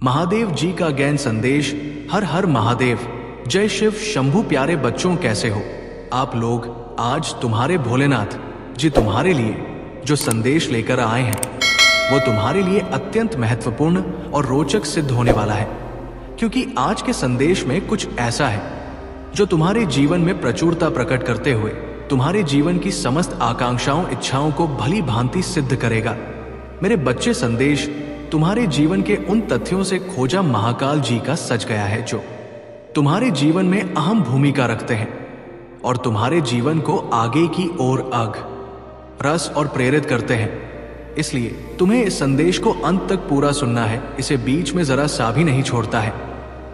महादेव जी का ज्ञान संदेश। हर हर महादेव। जय शिव शंभू। प्यारे बच्चों, कैसे हो आप लोग? आज तुम्हारे भोलेनाथ जी तुम्हारे लिए जो संदेश लेकर आए हैं वो तुम्हारे लिए अत्यंत महत्वपूर्ण और रोचक सिद्ध होने वाला है, क्योंकि आज के संदेश में कुछ ऐसा है जो तुम्हारे जीवन में प्रचुरता प्रकट करते हुए तुम्हारे जीवन की समस्त आकांक्षाओं इच्छाओं को भली भांति सिद्ध करेगा। मेरे बच्चे, संदेश तुम्हारे जीवन के उन तथ्यों से खोजा महाकाल जी का सच गया है जो तुम्हारे जीवन में अहम भूमिका रखते हैं और तुम्हारे जीवन को आगे की ओर रस और प्रेरित करते हैं। इसलिए तुम्हें इस संदेश को अंत तक पूरा सुनना है। इसे बीच में जरा सा भी नहीं छोड़ता है,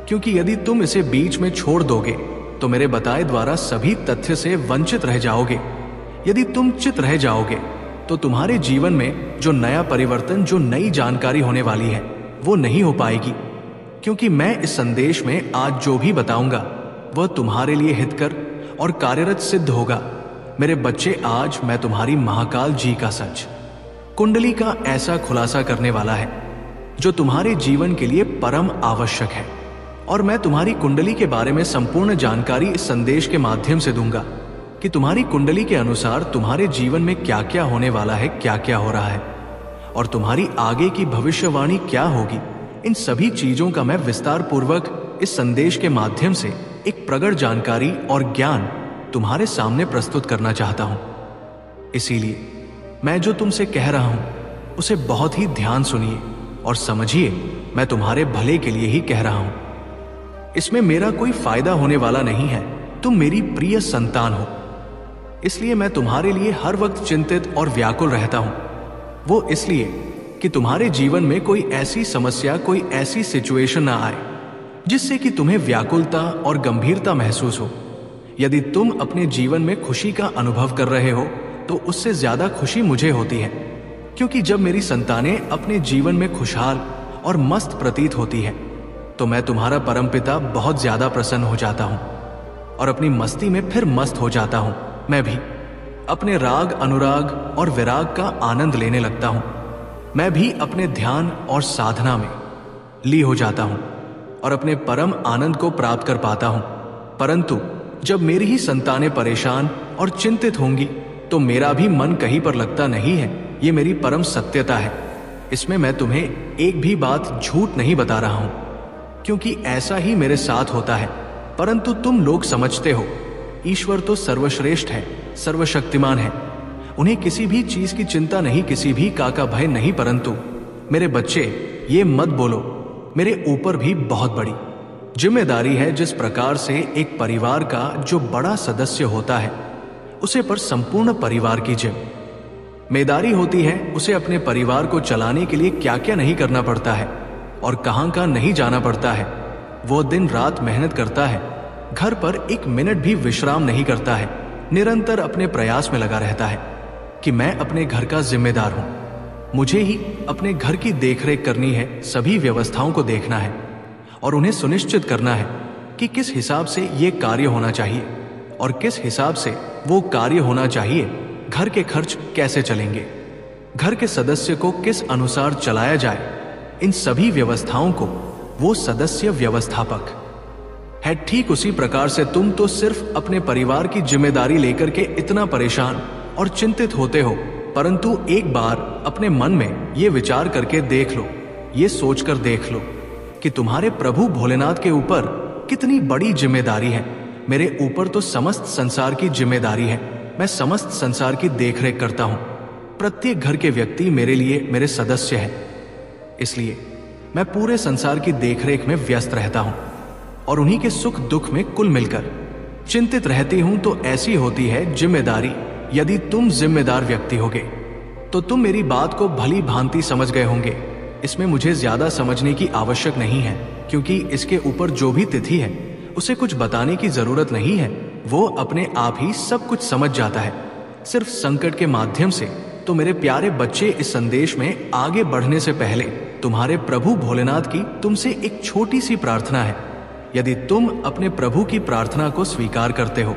क्योंकि यदि तुम इसे बीच में छोड़ दोगे तो मेरे बताए द्वारा सभी तथ्य से वंचित रह जाओगे। यदि तुम चित रह जाओगे तो तुम्हारे जीवन में जो नया परिवर्तन, जो नई जानकारी होने वाली है वो नहीं हो पाएगी, क्योंकि मैं इस संदेश में आज जो भी बताऊंगा वह तुम्हारे लिए हितकर और कार्यरत सिद्ध होगा। मेरे बच्चे, आज मैं तुम्हारी महाकाल जी का सच, कुंडली का ऐसा खुलासा करने वाला है जो तुम्हारे जीवन के लिए परम आवश्यक है। और मैं तुम्हारी कुंडली के बारे में संपूर्ण जानकारी इस संदेश के माध्यम से दूंगा कि तुम्हारी कुंडली के अनुसार तुम्हारे जीवन में क्या क्या होने वाला है, क्या क्या हो रहा है और तुम्हारी आगे की भविष्यवाणी क्या होगी। इन सभी चीजों का मैं विस्तार पूर्वक इस संदेश के माध्यम से एक प्रगढ़ जानकारी और ज्ञान तुम्हारे सामने प्रस्तुत करना चाहता हूं। इसीलिए मैं जो तुमसे कह रहा हूं उसे बहुत ही ध्यान सुनिए और समझिए। मैं तुम्हारे भले के लिए ही कह रहा हूं। इसमें मेरा कोई फायदा होने वाला नहीं है। तुम मेरी प्रिय संतान हो, इसलिए मैं तुम्हारे लिए हर वक्त चिंतित और व्याकुल रहता हूं। वो इसलिए कि तुम्हारे जीवन में कोई ऐसी समस्या, कोई ऐसी सिचुएशन ना आए जिससे कि तुम्हें व्याकुलता और गंभीरता महसूस हो। यदि तुम अपने जीवन में खुशी का अनुभव कर रहे हो तो उससे ज्यादा खुशी मुझे होती है, क्योंकि जब मेरी संतानें अपने जीवन में खुशहाल और मस्त प्रतीत होती है तो मैं तुम्हारा परमपिता बहुत ज्यादा प्रसन्न हो जाता हूं और अपनी मस्ती में फिर मस्त हो जाता हूं। मैं भी अपने राग, अनुराग और विराग का आनंद लेने लगता हूं। मैं भी अपने ध्यान और साधना में ली हो जाता हूं और अपने परम आनंद को प्राप्त कर पाता हूं। परंतु जब मेरी ही संतानें परेशान और चिंतित होंगी तो मेरा भी मन कहीं पर लगता नहीं है। ये मेरी परम सत्यता है। इसमें मैं तुम्हें एक भी बात झूठ नहीं बता रहा हूं, क्योंकि ऐसा ही मेरे साथ होता है। परंतु तुम लोग समझते हो ईश्वर तो सर्वश्रेष्ठ है, सर्वशक्तिमान है। उन्हें किसी भी चीज की चिंता नहीं, किसी भी का भय नहीं। परंतु मेरे बच्चे, ये मत बोलो, मेरे ऊपर भी बहुत बड़ी जिम्मेदारी है। जिस प्रकार से एक परिवार का जो बड़ा सदस्य होता है उसे पर संपूर्ण परिवार की जिम्मेदारी होती है, उसे अपने परिवार को चलाने के लिए क्या क्या नहीं करना पड़ता है और कहां कहां नहीं जाना पड़ता है। वो दिन रात मेहनत करता है, घर पर एक मिनट भी विश्राम नहीं करता है, निरंतर अपने प्रयास में लगा रहता है कि मैं अपने घर का जिम्मेदार हूं, मुझे ही अपने घर की देखरेख करनी है, सभी व्यवस्थाओं को देखना है और उन्हें सुनिश्चित करना है कि किस हिसाब से ये कार्य होना चाहिए और किस हिसाब से वो कार्य होना चाहिए। घर के खर्च कैसे चलेंगे, घर के सदस्य को किस अनुसार चलाया जाए, इन सभी व्यवस्थाओं को वो सदस्य व्यवस्थापक है। ठीक उसी प्रकार से तुम तो सिर्फ अपने परिवार की जिम्मेदारी लेकर के इतना परेशान और चिंतित होते हो, परंतु एक बार अपने मन में ये विचार करके देख लो, ये सोचकर देख लो कि तुम्हारे प्रभु भोलेनाथ के ऊपर कितनी बड़ी जिम्मेदारी है। मेरे ऊपर तो समस्त संसार की जिम्मेदारी है। मैं समस्त संसार की देखरेख करता हूं। प्रत्येक घर के व्यक्ति मेरे लिए मेरे सदस्य है, इसलिए मैं पूरे संसार की देखरेख में व्यस्त रहता हूं और उन्हीं के सुख दुख में कुल मिलकर चिंतित रहती हूं। तो ऐसी होती है जिम्मेदारी। यदि तुम जिम्मेदार व्यक्ति होगे तो तुम मेरी बात को भली भांति समझ गए होंगे। इसमें मुझे ज्यादा समझने की आवश्यक नहीं है, क्योंकि इसके ऊपर जो भी तिथि है उसे कुछ बताने की जरूरत नहीं है। वो अपने आप ही सब कुछ समझ जाता है, सिर्फ संकट के माध्यम से। तो मेरे प्यारे बच्चे, इस संदेश में आगे बढ़ने से पहले तुम्हारे प्रभु भोलेनाथ की तुमसे एक छोटी सी प्रार्थना है। यदि तुम अपने प्रभु की प्रार्थना को स्वीकार करते हो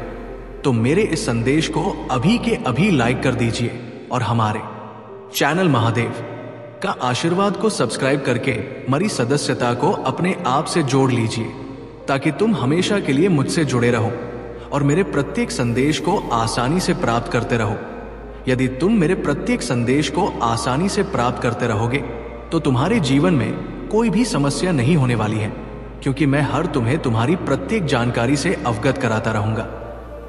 तो मेरे इस संदेश को अभी के अभी लाइक कर दीजिए और हमारे चैनल महादेव का आशीर्वाद को सब्सक्राइब करके मेरी सदस्यता को अपने आप से जोड़ लीजिए, ताकि तुम हमेशा के लिए मुझसे जुड़े रहो और मेरे प्रत्येक संदेश को आसानी से प्राप्त करते रहो। यदि तुम मेरे प्रत्येक संदेश को आसानी से प्राप्त करते रहोगे तो तुम्हारे जीवन में कोई भी समस्या नहीं होने वाली है, क्योंकि मैं हर तुम्हें तुम्हारी प्रत्येक जानकारी से अवगत कराता रहूंगा,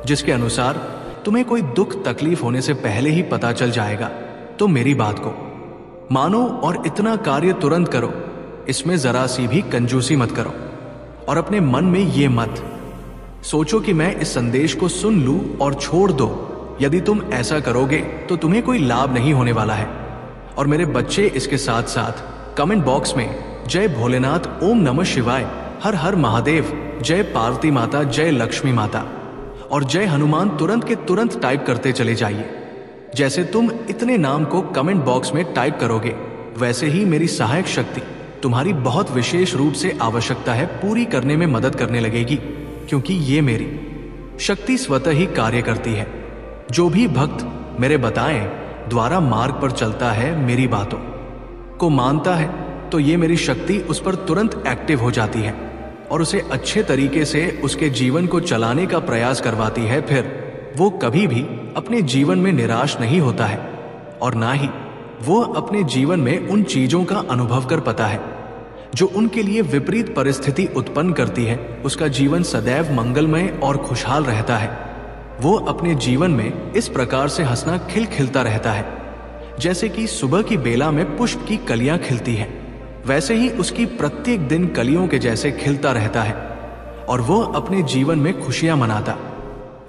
जिसके अनुसार तुम्हें कोई दुख तकलीफ होने से पहले ही पता चल जाएगा। तो मेरी बात को मानो और इतना कार्य तुरंत करो, इसमें जरा सी भी कंजूसी मत करो। और अपने मन में ये मत सोचो कि मैं इस संदेश को सुन लूं और छोड़ दो। यदि तुम ऐसा करोगे तो तुम्हें कोई लाभ नहीं होने वाला है। और मेरे बच्चे, इसके साथ साथ कमेंट बॉक्स में जय भोलेनाथ, ओम नमः शिवाय, हर हर महादेव, जय पार्वती माता, जय लक्ष्मी माता और जय हनुमान तुरंत के तुरंत टाइप करते चले जाइए। जैसे तुम इतने नाम को कमेंट बॉक्स में टाइप करोगे, वैसे ही मेरी सहायक शक्ति तुम्हारी बहुत विशेष रूप से आवश्यकता है पूरी करने में मदद करने लगेगी, क्योंकि ये मेरी शक्ति स्वतः ही कार्य करती है। जो भी भक्त मेरे बताएं द्वारा मार्ग पर चलता है, मेरी बातों को मानता है, तो ये मेरी शक्ति उस पर तुरंत एक्टिव हो जाती है और उसे अच्छे तरीके से उसके जीवन को चलाने का प्रयास करवाती है। फिर वो कभी भी अपने जीवन में निराश नहीं होता है और ना ही वो अपने जीवन में उन चीजों का अनुभव कर पाता है जो उनके लिए विपरीत परिस्थिति उत्पन्न करती है। उसका जीवन सदैव मंगलमय और खुशहाल रहता है। वो अपने जीवन में इस प्रकार से हंसना खिलखिलता रहता है, जैसे कि सुबह की बेला में पुष्प की कलियां खिलती हैं, वैसे ही उसकी प्रत्येक दिन कलियों के जैसे खिलता रहता है और वो अपने जीवन में खुशियां मनाता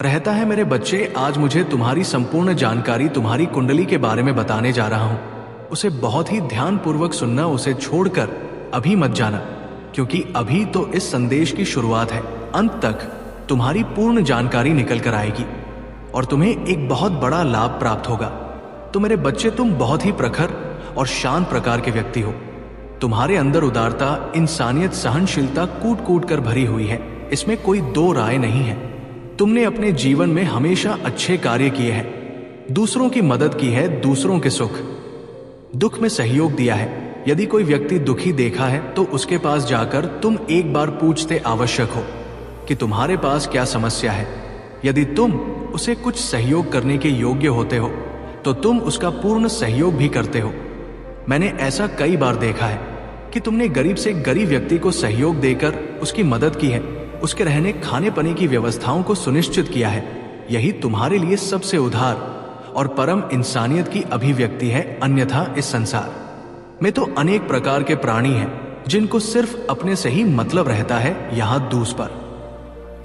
रहता है। मेरे बच्चे, आज मुझे तुम्हारी संपूर्ण जानकारी तुम्हारी कुंडली के बारे में बताने जा रहा हूं। उसे बहुत ही ध्यानपूर्वक सुनना, उसे छोड़कर अभी मत जाना, क्योंकि अभी तो इस संदेश की शुरुआत है। अंत तक तुम्हारी पूर्ण जानकारी निकल कर आएगी और तुम्हें एक बहुत बड़ा लाभ प्राप्त होगा। तो मेरे बच्चे, तुम बहुत ही प्रखर और शांत प्रकार के व्यक्ति हो। तुम्हारे अंदर उदारता, इंसानियत, सहनशीलता कूट कूट कर भरी हुई है, इसमें कोई दो राय नहीं है। तुमने अपने जीवन में हमेशा अच्छे कार्य किए हैं, दूसरों की मदद की है, दूसरों के सुख दुख में सहयोग दिया है। यदि कोई व्यक्ति दुखी देखा है तो उसके पास जाकर तुम एक बार पूछते आवश्यक हो कि तुम्हारे पास क्या समस्या है। यदि तुम उसे कुछ सहयोग करने के योग्य होते हो तो तुम उसका पूर्ण सहयोग भी करते हो। मैंने ऐसा कई बार देखा है कि तुमने गरीब से गरीब व्यक्ति को सहयोग देकर उसकी मदद की है, उसके रहने खाने पीने की व्यवस्थाओं को सुनिश्चित किया है। यही तुम्हारे लिए सबसे उदार और परम इंसानियत की अभिव्यक्ति है। अन्यथा इस संसार में तो अनेक प्रकार के प्राणी हैं जिनको सिर्फ अपने से ही मतलब रहता है। यहाँ दूसरे पर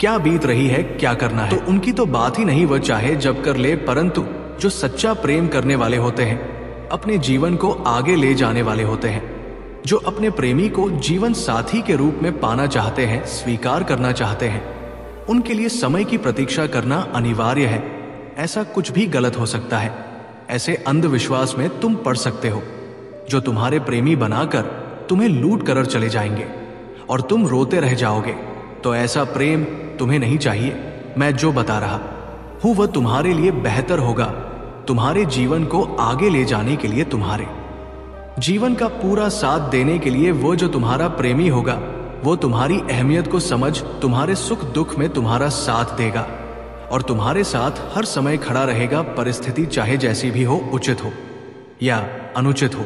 क्या बीत रही है, क्या करना है, तो उनकी तो बात ही नहीं, वह चाहे जब कर ले। परंतु जो सच्चा प्रेम करने वाले होते हैं, अपने जीवन को आगे ले जाने वाले होते हैं, जो अपने प्रेमी को जीवन साथी के रूप में पाना चाहते हैं, स्वीकार करना चाहते हैं, उनके लिए समय की प्रतीक्षा करना अनिवार्य है। ऐसा कुछ भी गलत हो सकता है। ऐसे अंधविश्वास में तुम पड़ सकते हो जो तुम्हारे प्रेमी बनाकर तुम्हें लूट कर चले जाएंगे और तुम रोते रह जाओगे। तो ऐसा प्रेम तुम्हें नहीं चाहिए। मैं जो बता रहा हूं वह तुम्हारे लिए बेहतर होगा, तुम्हारे जीवन को आगे ले जाने के लिए, तुम्हारे जीवन का पूरा साथ देने के लिए। वो जो तुम्हारा प्रेमी होगा वो तुम्हारी अहमियत को समझ तुम्हारे सुख दुख में तुम्हारा साथ देगा और तुम्हारे साथ हर समय खड़ा रहेगा। परिस्थिति चाहे जैसी भी हो, उचित हो या अनुचित हो,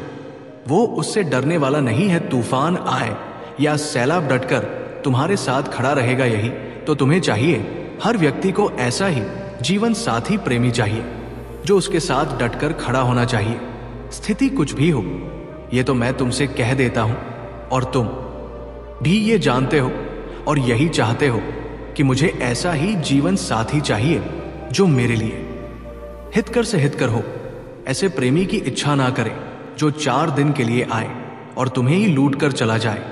वो उससे डरने वाला नहीं है। तूफान आए या सैलाब डटकर तुम्हारे साथ खड़ा रहेगा। यही तो तुम्हें चाहिए। हर व्यक्ति को ऐसा ही जीवन साथी प्रेमी चाहिए जो उसके साथ डटकर खड़ा होना चाहिए, स्थिति कुछ भी हो। ये तो मैं तुमसे कह देता हूं और तुम भी ये जानते हो और यही चाहते हो कि मुझे ऐसा ही जीवन साथी चाहिए जो मेरे लिए हितकर से हितकर हो। ऐसे प्रेमी की इच्छा ना करे जो 4 दिन के लिए आए और तुम्हें ही लूट कर चला जाए।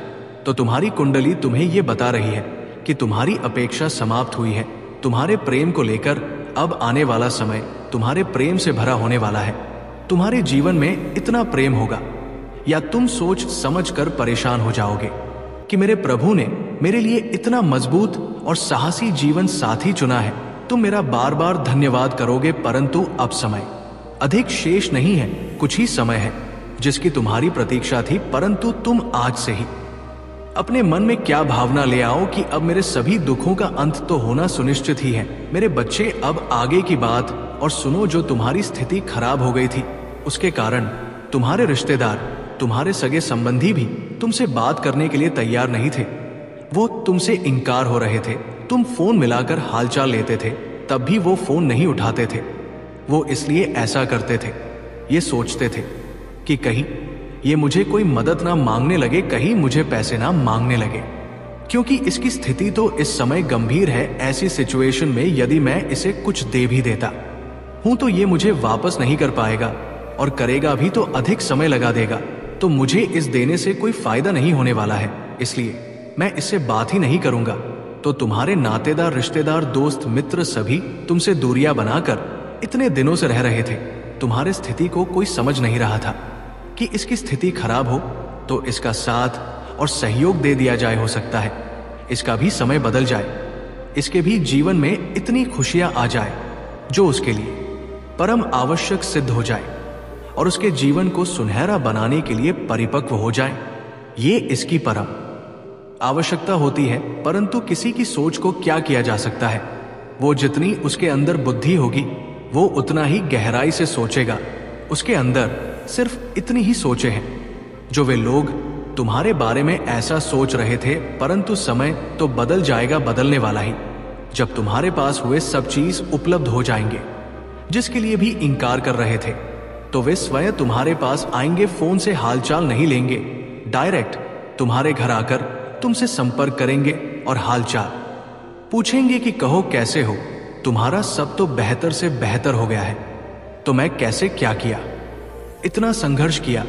तो तुम्हारी कुंडली तुम्हें यह बता रही है कि तुम्हारी अपेक्षा समाप्त हुई है। तुम्हारे प्रेम को लेकर अब आने वाला समय तुम्हारे प्रेम से भरा होने वाला है। तुम्हारे जीवन में इतना प्रेम होगा या तुम सोच समझ कर परेशान हो जाओगे कि मेरे प्रभु ने मेरे लिए इतना मजबूत और साहसी जीवन साथी चुना है। तुम मेरा बार बार धन्यवाद करोगे, परंतु अब समय अधिक शेष नहीं है। कुछ ही समय है जिसकी तुम्हारी प्रतीक्षा थी, परंतु तुम आज से ही अपने मन में क्या भावना ले आओ कि अब मेरे सभी दुखों का अंत तो होना सुनिश्चित ही है। मेरे बच्चे, अब आगे की बात और सुनो। जो तुम्हारी स्थिति खराब हो गई थी, उसके कारण तुम्हारे रिश्तेदार, तुम्हारे सगे संबंधी भी तुमसे बात करने के लिए तैयार नहीं थे। वो तुमसे इनकार हो रहे थे। तुम फोन मिलाकर हालचाल लेते थे, तब भी वो फोन नहीं उठाते थे। वो इसलिए ऐसा करते थे, ये सोचते थे कि कहीं ये मुझे कोई मदद ना मांगने लगे, कहीं मुझे पैसे ना मांगने लगे, क्योंकि इसकी स्थिति तो इस समय गंभीर है। ऐसी सिचुएशन में यदि मैं इसे कुछ दे भी देता हूं तो ये मुझे वापस नहीं कर पाएगा, और करेगा भी तो अधिक समय लगा देगा, तो मुझे इस देने से कोई फायदा नहीं होने वाला है, इसलिए मैं इससे बात ही नहीं करूंगा। तो तुम्हारे नातेदार, रिश्तेदार, दोस्त, मित्र सभी तुमसे दूरियां बनाकर इतने दिनों से रह रहे थे। तुम्हारे स्थिति को कोई समझ नहीं रहा था कि इसकी स्थिति खराब हो तो इसका साथ और सहयोग दे दिया जाए। हो सकता है इसका भी समय बदल जाए, इसके भी जीवन में इतनी खुशियां आ जाए जो उसके लिए परम आवश्यक सिद्ध हो जाए और उसके जीवन को सुनहरा बनाने के लिए परिपक्व हो जाए। ये इसकी परम आवश्यकता होती है। परंतु किसी की सोच को क्या किया जा सकता है? वो जितनी उसके अंदर बुद्धि होगी वो उतना ही गहराई से सोचेगा। उसके अंदर सिर्फ इतनी ही सोचे हैं। जो वे लोग तुम्हारे बारे में ऐसा सोच रहे थे, परंतु समय तो बदल जाएगा, बदलने वाला ही, जब तुम्हारे पास हुए सब चीज उपलब्ध हो जाएंगे। जिसके लिए भी इनकार कर रहे थे, तो वे स्वयं तुम्हारे पास आएंगे। फोन से हालचाल नहीं लेंगे, डायरेक्ट तुम्हारे घर आकर तुमसे संपर्क करेंगे और हालचाल पूछेंगे कि कहो कैसे हो, तुम्हारा सब तो बेहतर से बेहतर हो गया है, तो मैं कैसे क्या किया, इतना संघर्ष किया,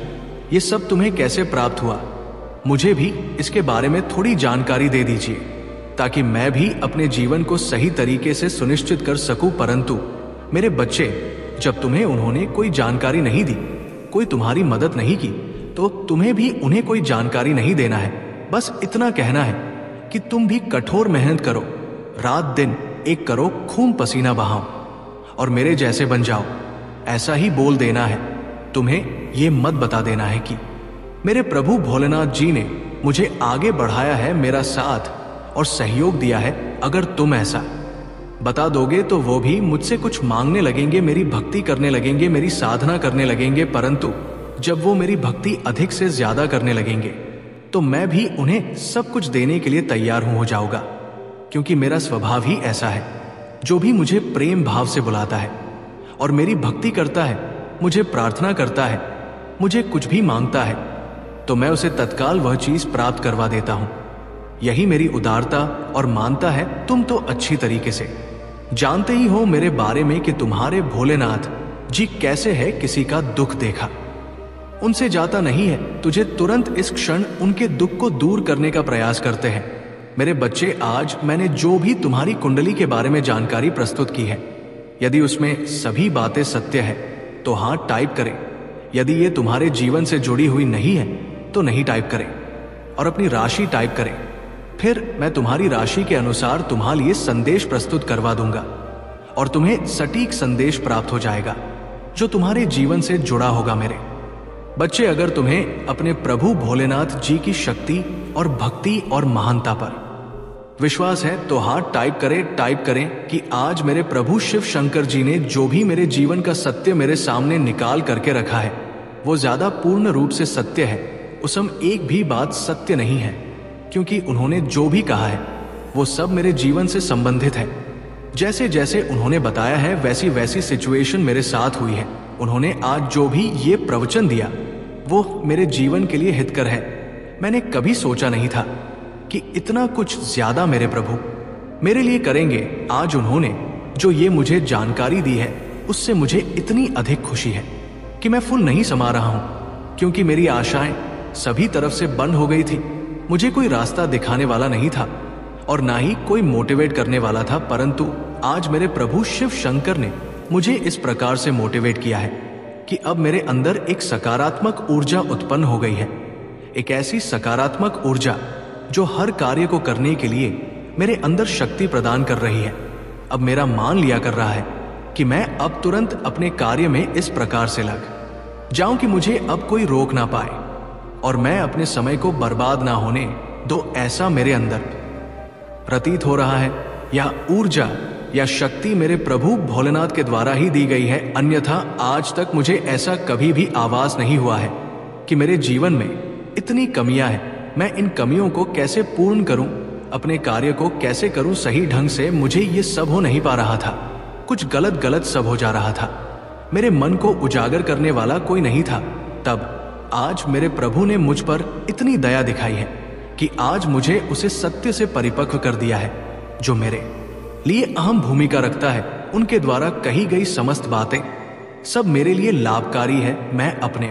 ये सब तुम्हें कैसे प्राप्त हुआ, मुझे भी इसके बारे में थोड़ी जानकारी दे दीजिए ताकि मैं भी अपने जीवन को सही तरीके से सुनिश्चित कर सकूं। परंतु मेरे बच्चे, जब तुम्हें उन्होंने कोई जानकारी नहीं दी, कोई तुम्हारी मदद नहीं की, तो तुम्हें भी उन्हें कोई जानकारी नहीं देना है। बस इतना कहना है कि तुम भी कठोर मेहनत करो, रात दिन एक करो, खून पसीना बहाओ और मेरे जैसे बन जाओ। ऐसा ही बोल देना है। तुम्हें ये मत बता देना है कि मेरे प्रभु भोलेनाथ जी ने मुझे आगे बढ़ाया है, मेरा साथ और सहयोग दिया है। अगर तुम ऐसा बता दोगे तो वो भी मुझसे कुछ मांगने लगेंगे, मेरी भक्ति करने लगेंगे, मेरी साधना करने लगेंगे। परंतु जब वो मेरी भक्ति अधिक से ज्यादा करने लगेंगे तो मैं भी उन्हें सब कुछ देने के लिए तैयार हो जाऊंगा, क्योंकि मेरा स्वभाव ही ऐसा है। जो भी मुझे प्रेम भाव से बुलाता है और मेरी भक्ति करता है, मुझे प्रार्थना करता है, मुझे कुछ भी मांगता है, तो मैं उसे तत्काल वह चीज प्राप्त करवा देता हूं। यही मेरी उदारता और मानता है। तुम तो अच्छी तरीके से जानते ही हो मेरे बारे में कि तुम्हारे भोलेनाथ जी कैसे है। किसी का दुख देखा उनसे जाता नहीं है, तुझे तुरंत इस क्षण उनके दुख को दूर करने का प्रयास करते हैं। मेरे बच्चे, आज मैंने जो भी तुम्हारी कुंडली के बारे में जानकारी प्रस्तुत की है, यदि उसमें सभी बातें सत्य है तो हाँ टाइप करें। यदि ये तुम्हारे जीवन से जुड़ी हुई नहीं है तो नहीं टाइप करें और अपनी राशि टाइप करें। फिर मैं तुम्हारी राशि के अनुसार तुम्हारे लिए संदेश प्रस्तुत करवा दूंगा और तुम्हें सटीक संदेश प्राप्त हो जाएगा जो तुम्हारे जीवन से जुड़ा होगा। मेरे बच्चे, अगर तुम्हें अपने प्रभु भोलेनाथ जी की शक्ति और भक्ति और महानता पर विश्वास है तो हाँ टाइप करें कि आज मेरे प्रभु शिव शंकर जी ने जो भी मेरे जीवन का सत्य मेरे सामने निकाल करके रखा है वो ज्यादा पूर्ण रूप से सत्य है। उसम एक भी बात सत्य नहीं है, क्योंकि उन्होंने जो भी कहा है वो सब मेरे जीवन से संबंधित है। जैसे जैसे उन्होंने बताया है वैसी वैसी सिचुएशन मेरे साथ हुई है। उन्होंने आज जो भी ये प्रवचन दिया वो मेरे जीवन के लिए हितकर है। मैंने कभी सोचा नहीं था कि इतना कुछ ज्यादा मेरे प्रभु मेरे लिए करेंगे। आज उन्होंने जो ये मुझे जानकारी दी है उससे मुझे इतनी अधिक खुशी है कि मैं फुल नहीं समा रहा हूं, क्योंकि मेरी आशाएं सभी तरफ से बंद हो गई थी। मुझे कोई रास्ता दिखाने वाला नहीं था और ना ही कोई मोटिवेट करने वाला था, परंतु आज मेरे प्रभु शिव शंकर ने मुझे इस प्रकार से मोटिवेट किया है कि अब मेरे अंदर एक सकारात्मक ऊर्जा उत्पन्न हो गई है। एक ऐसी सकारात्मक ऊर्जा जो हर कार्य को करने के लिए मेरे अंदर शक्ति प्रदान कर रही है। अब मेरा मान लिया कर रहा है कि मैं अब तुरंत अपने कार्य में इस प्रकार से लग जाऊं कि मुझे अब कोई रोक ना पाए और मैं अपने समय को बर्बाद ना होने दो, ऐसा मेरे अंदर प्रतीत हो रहा है। या ऊर्जा या शक्ति मेरे प्रभु भोलेनाथ के द्वारा ही दी गई है, अन्यथा आज तक मुझे ऐसा कभी भी आभास नहीं हुआ है कि मेरे जीवन में इतनी कमियां हैं। मैं इन कमियों को कैसे पूर्ण करूं, अपने कार्य को कैसे करूं सही ढंग से, मुझे ये सब हो नहीं पा रहा था। कुछ गलत गलत सब हो जा रहा था। मेरे मन को उजागर करने वाला कोई नहीं था। तब आज मेरे प्रभु ने मुझ पर इतनी दया दिखाई है कि आज मुझे उसे सत्य से परिपक्व कर दिया है, जो मेरे लिए अहम भूमिका रखता है। उनके द्वारा कही गई समस्त बातें सब मेरे लिए लाभकारी है। मैं अपने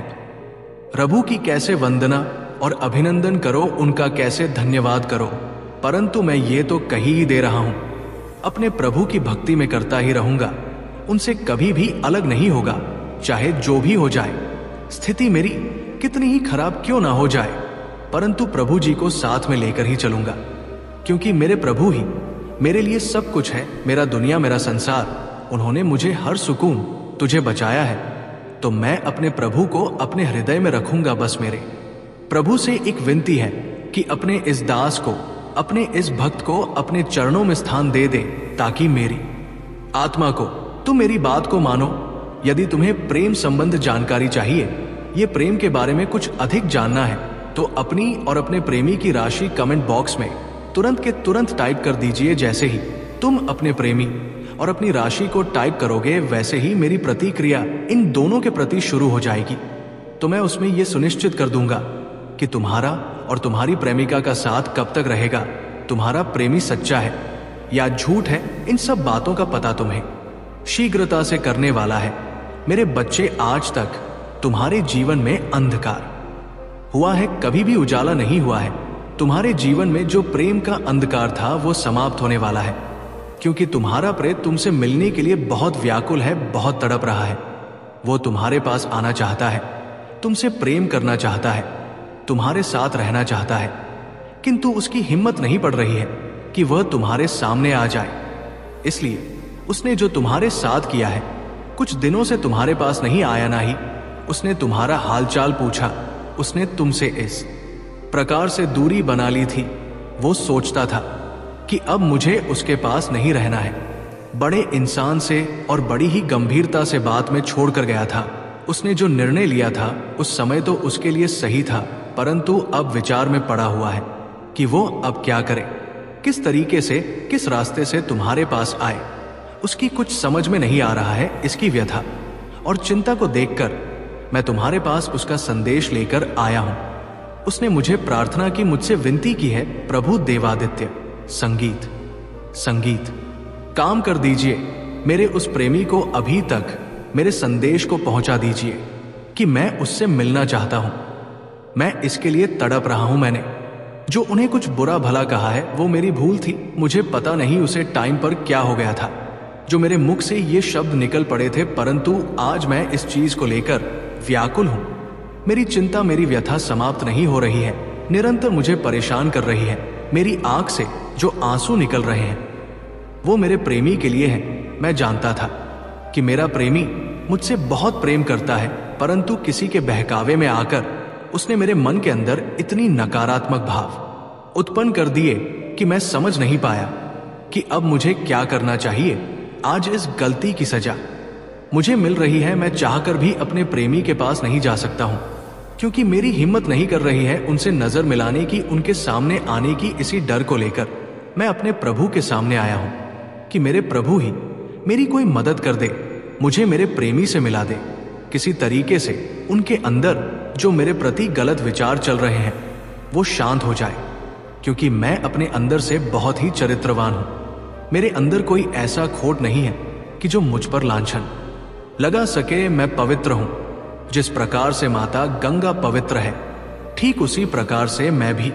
प्रभु की कैसे वंदना और अभिनंदन करो, उनका कैसे धन्यवाद करो, परंतु मैं ये तो कही ही दे रहा हूं, अपने प्रभु की भक्ति में करता ही रहूंगा, उनसे कभी भी अलग नहीं होगा, चाहे जो भी हो जाए, स्थिति मेरी कितनी ही खराब क्यों ना हो जाए, परंतु प्रभु जी को साथ में लेकर ही चलूंगा, क्योंकि मेरे प्रभु ही मेरे लिए सब कुछ है। मेरा दुनिया, मेरा संसार, उन्होंने मुझे हर सुकून तुझे बचाया है, तो मैं अपने प्रभु को अपने हृदय में रखूंगा। बस मेरे प्रभु से एक विनती है कि अपने इस दास को, अपने इस भक्त को अपने चरणों में स्थान दे दे, ताकि मेरी आत्मा को तुम मेरी बात को मानो। यदि तुम्हें प्रेम संबंध जानकारी चाहिए, ये प्रेम के बारे में कुछ अधिक जानना है, तो अपनी और अपने प्रेमी की राशि कमेंट बॉक्स में तुरंत के तुरंत टाइप कर दीजिए। जैसे ही तुम अपने प्रेमी और अपनी राशि को टाइप करोगे, वैसे ही मेरी प्रतिक्रिया इन दोनों के प्रति शुरू हो जाएगी। तो मैं उसमें यह सुनिश्चित कर दूंगा कि तुम्हारा और तुम्हारी प्रेमिका का साथ कब तक रहेगा, तुम्हारा प्रेमी सच्चा है या झूठ है, इन सब बातों का पता तुम्हें शीघ्रता से करने वाला है। मेरे बच्चे, आज तक तुम्हारे जीवन में अंधकार हुआ है, कभी भी उजाला नहीं हुआ है। तुम्हारे जीवन में जो प्रेम का अंधकार था वो समाप्त होने वाला है, क्योंकि तुम्हारा प्रेत तुमसे मिलने के लिए बहुत व्याकुल है, बहुत तड़प रहा है। वो तुम्हारे पास आना चाहता है, तुमसे प्रेम करना चाहता है, तुम्हारे साथ रहना चाहता है, किंतु उसकी हिम्मत नहीं पड़ रही है कि वह तुम्हारे सामने आ जाए। इसलिए उसने जो तुम्हारे साथ किया है, कुछ दिनों से तुम्हारे पास नहीं आया, ना ही उसने तुम्हारा हालचाल पूछा। उसने तुमसे इस प्रकार से दूरी बना ली थी। वो सोचता था कि अब मुझे उसके पास नहीं रहना है। बड़े इंसान से और बड़ी ही गंभीरता से बात में छोड़कर गया था। उसने जो निर्णय लिया था उस समय तो उसके लिए सही था, परंतु अब विचार में पड़ा हुआ है कि वो अब क्या करे, किस तरीके से, किस रास्ते से तुम्हारे पास आए। उसकी कुछ समझ में नहीं आ रहा है। इसकी व्यथा और चिंता को देखकर मैं तुम्हारे पास उसका संदेश लेकर आया हूं। उसने मुझे प्रार्थना की, मुझसे विनती की है, प्रभु देवादित्य, संगीत काम कर दीजिए, मेरे उस प्रेमी को अभी तक मेरे संदेश को पहुंचा दीजिए कि मैं उससे मिलना चाहता हूं। मैं इसके लिए तड़प रहा हूं। मैंने जो उन्हें कुछ बुरा भला कहा है वो मेरी भूल थी। मुझे पता नहीं उसे टाइम पर क्या हो गया था जो मेरे मुख से ये शब्द निकल पड़े थे, परंतु आज मैं इस चीज को लेकर व्याकुल हूं। मेरी चिंता, मेरी व्यथा समाप्त नहीं हो रही है, निरंतर मुझे परेशान कर रही है। मेरी आंख से जो आंसू निकल रहे हैं वो मेरे प्रेमी के लिए हैं। मैं जानता था कि मेरा प्रेमी मुझसे बहुत प्रेम करता है, परंतु किसी के बहकावे में आकर उसने मेरे मन के अंदर इतनी नकारात्मक भाव उत्पन्न कर दिए कि मैं समझ नहीं पाया कि अब मुझे क्या करना चाहिए। आज इस गलती की सजा मुझे मिल रही है। मैं चाहकर भी अपने प्रेमी के पास नहीं जा सकता हूं, क्योंकि मेरी हिम्मत नहीं कर रही है उनसे नजर मिलाने की, उनके सामने आने की। इसी डर को लेकर मैं अपने प्रभु के सामने आया हूं कि मेरे प्रभु ही मेरी कोई मदद कर दे, मुझे मेरे प्रेमी से मिला दे। किसी तरीके से उनके अंदर जो मेरे प्रति गलत विचार चल रहे हैं वो शांत हो जाए, क्योंकि मैं अपने अंदर से बहुत ही चरित्रवान हूं। मेरे अंदर कोई ऐसा खोट नहीं है कि जो मुझ पर लांछन लगा सके। मैं पवित्र हूं। जिस प्रकार से माता गंगा पवित्र है, ठीक उसी प्रकार से मैं भी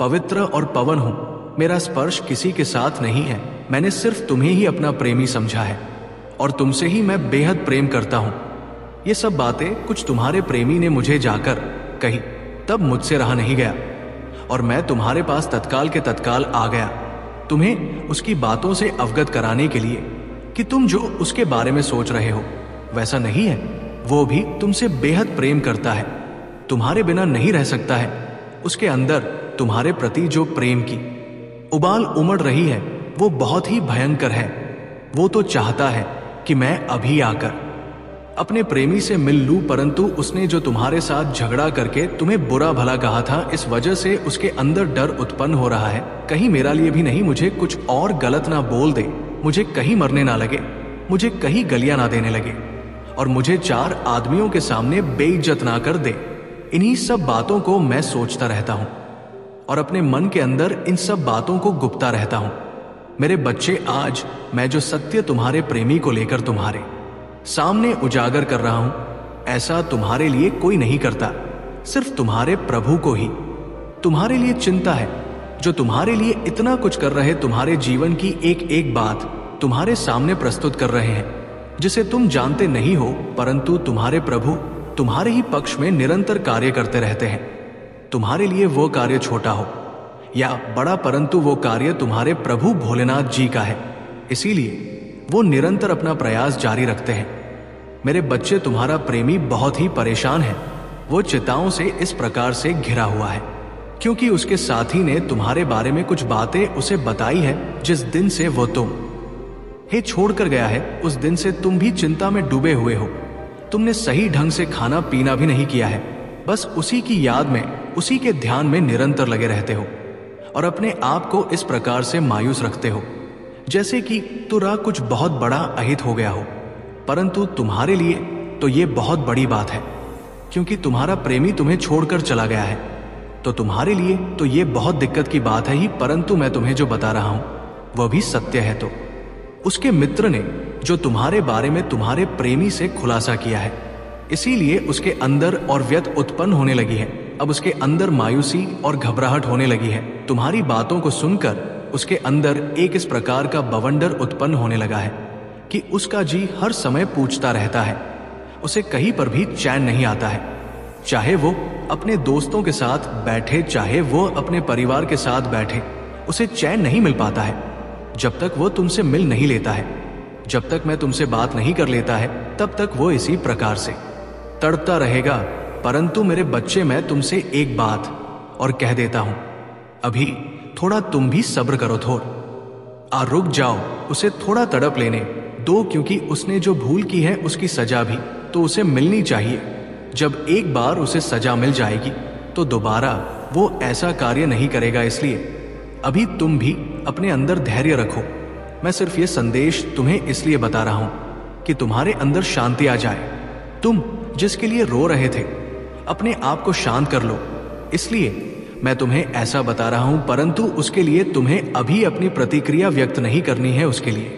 पवित्र और पवन हूं। मेरा स्पर्श किसी के साथ नहीं है। मैंने सिर्फ तुम्हें ही अपना प्रेमी समझा है और तुमसे ही मैं बेहद प्रेम करता हूं। ये सब बातें कुछ तुम्हारे प्रेमी ने मुझे जाकर कही, तब मुझसे रहा नहीं गया और मैं तुम्हारे पास तत्काल के तत्काल आ गया, तुम्हें उसकी बातों से अवगत कराने के लिए कि तुम जो उसके बारे में सोच रहे हो वैसा नहीं है। वो भी तुमसे बेहद प्रेम करता है, तुम्हारे बिना नहीं रह सकता है। उसके अंदर तुम्हारे प्रति जो प्रेम की उबाल उमड़ रही है वो बहुत ही भयंकर है। वो तो चाहता है कि मैं अभी आकर अपने प्रेमी से मिल लूं, परंतु उसने जो तुम्हारे साथ झगड़ा करके तुम्हें बुरा भला कहा था, इस वजह से उसके अंदर डर उत्पन्न हो रहा है, कहीं मेरा लिए भी नहीं मुझे कुछ और गलत ना बोल दे, मुझे कहीं मरने ना लगे, मुझे कहीं गलियां ना देने लगे और मुझे 4 आदमियों के सामने बेइज्जत ना कर दे। इन्हीं सब बातों को मैं सोचता रहता हूं और अपने मन के अंदर इन सब बातों को गुप्ता रहता हूं। मेरे बच्चे, आज मैं जो सत्य तुम्हारे प्रेमी को लेकर तुम्हारे सामने उजागर कर रहा हूं, ऐसा तुम्हारे लिए कोई नहीं करता, सिर्फ तुम्हारे प्रभु को ही तुम्हारे लिए चिंता है, जो तुम्हारे लिए इतना कुछ कर रहे, तुम्हारे जीवन की एक एक बात तुम्हारे सामने प्रस्तुत कर रहे हैं, जिसे तुम जानते नहीं हो, परंतु तुम्हारे प्रभु तुम्हारे ही पक्ष में निरंतर कार्य करते रहते हैं। तुम्हारे लिए वो कार्य छोटा हो या बड़ा, परंतु वो कार्य तुम्हारे प्रभु भोलेनाथ जी का है, इसीलिए वो निरंतर अपना प्रयास जारी रखते हैं। मेरे बच्चे, तुम्हारा प्रेमी बहुत ही परेशान है, वो चिंताओं से इस प्रकार से घिरा हुआ है क्योंकि उसके साथी ने तुम्हारे बारे में कुछ बातें उसे बताई है। जिस दिन से वो तुम्हें छोड़कर गया है, उस दिन से तुम भी चिंता में डूबे हुए हो। तुमने सही ढंग से खाना पीना भी नहीं किया है, बस उसी की याद में, उसी के ध्यान में निरंतर लगे रहते हो और अपने आप को इस प्रकार से मायूस रखते हो जैसे कि तुरा कुछ बहुत बड़ा अहित हो गया हो। परंतु तुम्हारे लिए तो ये बहुत बड़ी बात है क्योंकि तुम्हारा प्रेमी तुम्हें छोड़कर चला गया है, तो तुम्हारे लिए तो ये बहुत दिक्कत की बात है ही, परंतु मैं तुम्हें जो बता रहा हूं वह भी सत्य है। तो उसके मित्र ने जो तुम्हारे बारे में तुम्हारे प्रेमी से खुलासा किया है, इसीलिए उसके अंदर और व्यथ उत्पन्न होने लगी है। अब उसके अंदर मायूसी और घबराहट होने लगी है। तुम्हारी बातों को सुनकर उसके अंदर एक इस प्रकार का बवंडर उत्पन्न होने लगा है कि उसका जी हर समय पूछता रहता है, उसे कहीं पर भी चैन नहीं आता है। चाहे वो अपने दोस्तों के साथ बैठे, चाहे वो अपने परिवार के साथ बैठे, उसे चैन नहीं मिल पाता है जब तक वो तुमसे मिल नहीं लेता है। जब तक मैं तुमसे बात नहीं कर लेता है, तब तक वो इसी प्रकार से तड़पता रहेगा। परंतु मेरे बच्चे, मैं तुमसे एक बात और कह देता हूं, अभी थोड़ा तुम भी सब्र करो, रुक जाओ, उसे थोड़ा तड़प लेने दो, क्योंकि उसने जो भूल की है उसकी सजा भी तो उसे मिलनी चाहिए। जब एक बार उसे सजा मिल जाएगी तो दोबारा वो ऐसा कार्य नहीं करेगा, इसलिए अभी तुम भी अपने अंदर धैर्य रखो। मैं सिर्फ ये संदेश तुम्हें इसलिए बता रहा हूं कि तुम्हारे अंदर शांति आ जाए। तुम जिसके लिए रो रहे थे, अपने आप को शांत कर लो, इसलिए मैं तुम्हें ऐसा बता रहा हूं, परंतु उसके लिए तुम्हें अभी अपनी प्रतिक्रिया व्यक्त नहीं करनी है। उसके लिए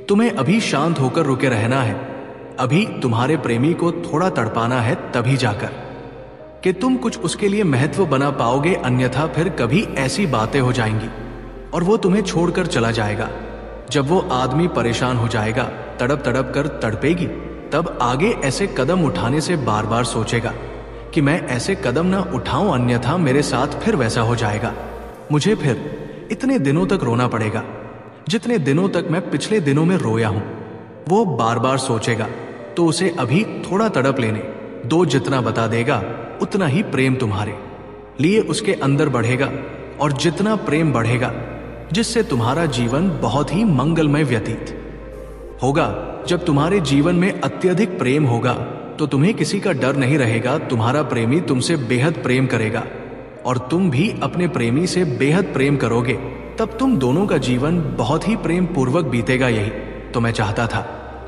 तुम्हें अभी शांत होकर रुके रहना है। अभी तुम्हारे प्रेमी को थोड़ा तड़पाना है, तभी जाकर कि तुम कुछ उसके लिए महत्व बना पाओगे, अन्यथा फिर कभी ऐसी बातें हो जाएंगी और वो तुम्हें छोड़कर चला जाएगा। जब वो आदमी परेशान हो जाएगा, तड़प तड़प कर तड़पेगी, तब आगे ऐसे कदम उठाने से बार बार सोचेगा कि मैं ऐसे कदम ना उठाऊं, अन्यथा मेरे साथ फिर वैसा हो जाएगा, मुझे फिर इतने दिनों तक रोना पड़ेगा जितने दिनों तक मैं पिछले दिनों में रोया हूं। वो बार बार सोचेगा, तो उसे अभी थोड़ा तड़प लेने दो। जितना बता देगा उतना ही प्रेम तुम्हारे लिए उसके अंदर बढ़ेगा, और जितना प्रेम बढ़ेगा, जिससे तुम्हारा जीवन बहुत ही मंगलमय व्यतीत होगा। जब तुम्हारे जीवन में अत्यधिक प्रेम होगा तो तुम्हें किसी का डर नहीं रहेगा। तुम्हारा प्रेमी तुमसे बेहद प्रेम करेगा और तुम भी अपने प्रेमी से बेहद प्रेम करोगे, तब तुम दोनों का जीवन बहुत ही प्रेम पूर्वक बीतेगा। यही तो मैं चाहता था,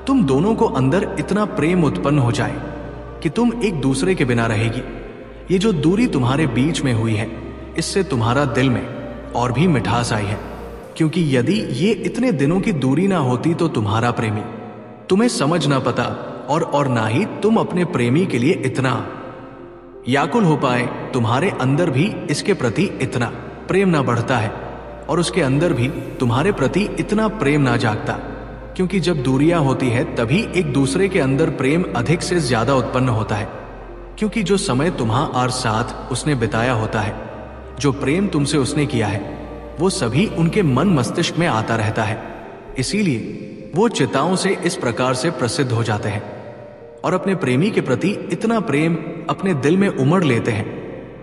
तुम दोनों को अंदर इतना प्रेम उत्पन्न हो जाए कि तुम एक दूसरे के बिना रहेगी। ये जो दूरी तुम्हारे बीच में हुई है, इससे तुम्हारा दिल में और भी मिठास आई है, क्योंकि यदि ये इतने दिनों की दूरी ना होती तो तुम्हारा प्रेमी तुम्हें समझ ना पाता और ना ही तुम अपने प्रेमी के लिए इतना व्याकुल हो पाए। तुम्हारे अंदर भी इसके प्रति इतना प्रेम ना बढ़ता है और उसके अंदर भी तुम्हारे प्रति इतना प्रेम ना जागता, क्योंकि जब दूरियां होती है तभी एक दूसरे के अंदर प्रेम अधिक से ज्यादा उत्पन्न होता है, क्योंकि जो समय तुम्हारे साथ उसने बिताया होता है, जो प्रेम तुमसे उसने किया है, वो सभी उनके मन मस्तिष्क में आता रहता है। इसीलिए वो चिताओं से इस प्रकार से प्रसिद्ध हो जाते हैं और अपने प्रेमी के प्रति इतना प्रेम अपने दिल में उमड़ लेते हैं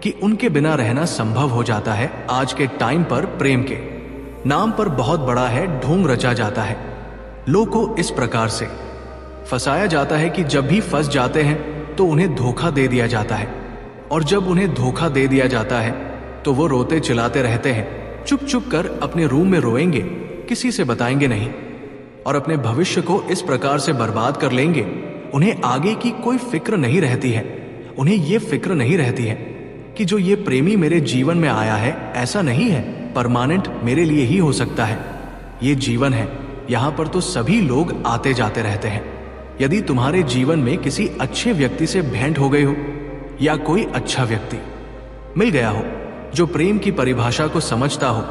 कि उनके बिना रहना संभव हो जाता है। आज के टाइम पर प्रेम के नाम पर बहुत बड़ा है ढोंग रचा जाता है। लोग को इस प्रकार से फंसाया जाता है कि जब भी फंस जाते हैं तो उन्हें धोखा दे दिया जाता है, और जब उन्हें धोखा दे दिया जाता है तो वो रोते चिल्लाते रहते हैं, चुप चुप कर अपने रूम में रोएंगे, किसी से बताएंगे नहीं, और अपने भविष्य को इस प्रकार से बर्बाद कर लेंगे। उन्हें आगे की कोई फिक्र नहीं रहती है। उन्हें ये फिक्र नहीं रहती है कि जो ये प्रेमी मेरे जीवन में आया है ऐसा नहीं है, परमानेंट मेरे लिए ही हो सकता है। ये जीवन है, यहाँ पर तो सभी लोग आते जाते रहते हैं। यदि तुम्हारे जीवन में किसी अच्छे व्यक्ति से भेंट हो गई हो या कोई अच्छा व्यक्ति मिल गया हो जो प्रेम की परिभाषा को समझता हो,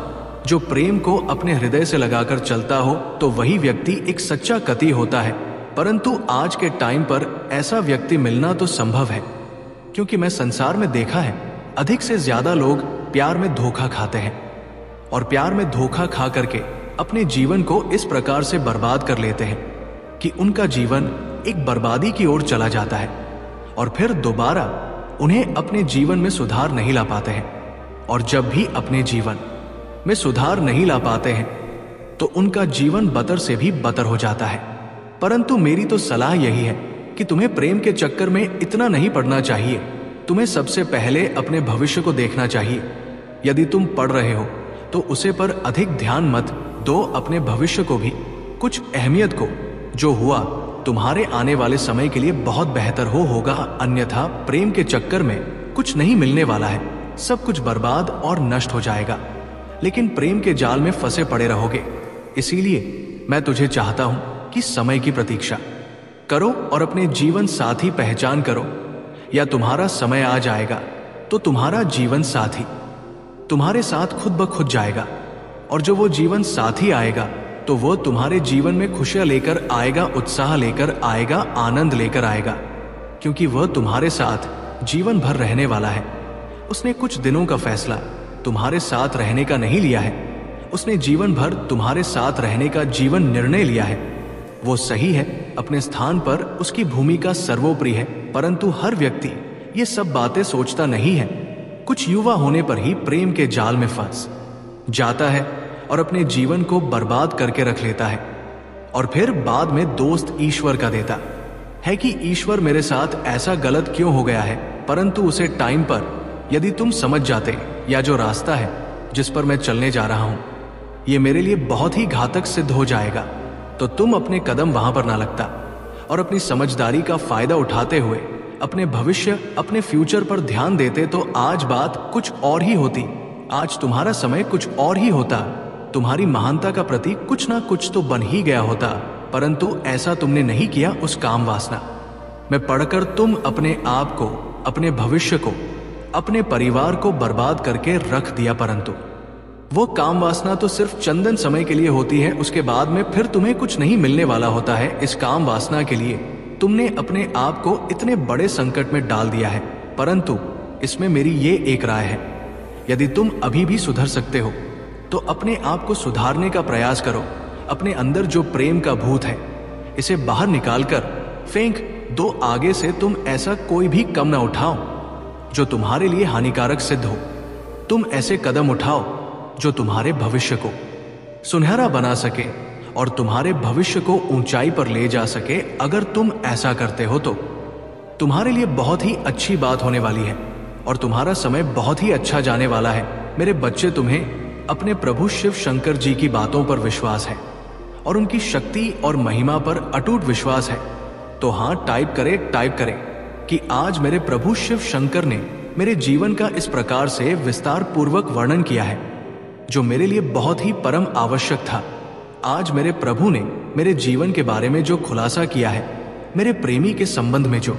जो प्रेम को अपने हृदय से लगाकर चलता हो, तो वही व्यक्ति एक सच्चा कति होता है। परंतु आज के टाइम पर ऐसा व्यक्ति मिलना तो संभव है, क्योंकि मैं संसार में देखा है अधिक से ज्यादा लोग प्यार में धोखा खाते हैं, और प्यार में धोखा खा करके अपने जीवन को इस प्रकार से बर्बाद कर लेते हैं कि उनका जीवन एक बर्बादी की ओर चला जाता है, और फिर दोबारा उन्हें अपने जीवन में सुधार नहीं ला पाते हैं। और जब भी अपने जीवन में सुधार नहीं ला पाते हैं तो उनका जीवन बदतर से भी बदतर हो जाता है। परंतु मेरी तो सलाह यही है कि तुम्हें प्रेम के चक्कर में इतना नहीं पड़ना चाहिए। तुम्हें सबसे पहले अपने भविष्य को देखना चाहिए। यदि तुम पढ़ रहे हो तो उसे पर अधिक ध्यान मत दो, अपने भविष्य को भी कुछ अहमियत को। जो हुआ तुम्हारे आने वाले समय के लिए बहुत बेहतर होगा, अन्यथा प्रेम के चक्कर में कुछ नहीं मिलने वाला है, सब कुछ बर्बाद और नष्ट हो जाएगा। लेकिन प्रेम के जाल में फंसे पड़े रहोगे। इसीलिए मैं तुझे चाहता हूं कि समय की प्रतीक्षा करो और अपने जीवन साथी पहचान करो, या तुम्हारा समय आ जाएगा तो तुम्हारा जीवन साथी तुम्हारे साथ खुद ब खुद जाएगा, और जो वो जीवन साथी आएगा तो वो तुम्हारे जीवन में खुशियां लेकर आएगा, उत्साह लेकर आएगा, आनंद लेकर आएगा, क्योंकि वह तुम्हारे साथ जीवन भर रहने वाला है। उसने कुछ दिनों का फैसला तुम्हारे साथ रहने का नहीं लिया है, उसने जीवन भर तुम्हारे साथ रहने का जीवन निर्णय लिया है। वो सही है, अपने स्थान पर उसकी भूमिका सर्वोपरि है, परंतु हर व्यक्ति ये सब बातें सोचता नहीं है। कुछ युवा होने पर ही प्रेम के जाल में फंस जाता है और अपने जीवन को बर्बाद करके रख लेता है, और फिर बाद में दोस्त ईश्वर का देता है कि ईश्वर मेरे साथ ऐसा गलत क्यों हो गया है। परंतु उसे टाइम पर यदि तुम समझ जाते, या जो रास्ता है जिस पर मैं चलने जा रहा हूं ये मेरे लिए बहुत ही घातक सिद्ध हो जाएगा, तो तुम अपने कदम वहां पर ना लगता, और अपनी समझदारी का फायदा उठाते हुए अपने भविष्य, अपने फ्यूचर पर ध्यान देते, तो आज बात कुछ और ही होती। आज तुम्हारा समय कुछ और ही होता। तुम्हारी महानता का प्रतीक कुछ ना कुछ तो बन ही गया होता, परंतु ऐसा तुमने नहीं किया। उस काम वासना में पढ़कर तुम अपने आप को, अपने भविष्य को, अपने परिवार को बर्बाद करके रख दिया। परंतु वो काम वासना तो सिर्फ चंदन समय के लिए होती है, उसके बाद में फिर तुम्हें कुछ नहीं मिलने वाला होता है। इस काम वासना के लिए तुमने अपने आप को इतने बड़े संकट में डाल दिया है। परंतु इसमें मेरी ये एक राय है, यदि तुम अभी भी सुधर सकते हो तो अपने आप को सुधारने का प्रयास करो। अपने अंदर जो प्रेम का भूत है इसे बाहर निकालकर फेंक दो। आगे से तुम ऐसा कोई भी कदम ना उठाओ जो तुम्हारे लिए हानिकारक सिद्ध हो। तुम ऐसे कदम उठाओ जो तुम्हारे भविष्य को सुनहरा बना सके और तुम्हारे भविष्य को ऊंचाई पर ले जा सके। अगर तुम ऐसा करते हो तो तुम्हारे लिए बहुत ही अच्छी बात होने वाली है और तुम्हारा समय बहुत ही अच्छा जाने वाला है। मेरे बच्चे, तुम्हें अपने प्रभु शिव शंकर जी की बातों पर विश्वास है और उनकी शक्ति और महिमा पर अटूट विश्वास है, तो हाँ टाइप करें कि आज मेरे प्रभु शिव शंकर ने मेरे जीवन का इस प्रकार से विस्तार पूर्वक वर्णन किया है जो मेरे लिए बहुत ही परम आवश्यक था। आज मेरे प्रभु ने मेरे जीवन के बारे में जो खुलासा किया है, मेरे प्रेमी के संबंध में जो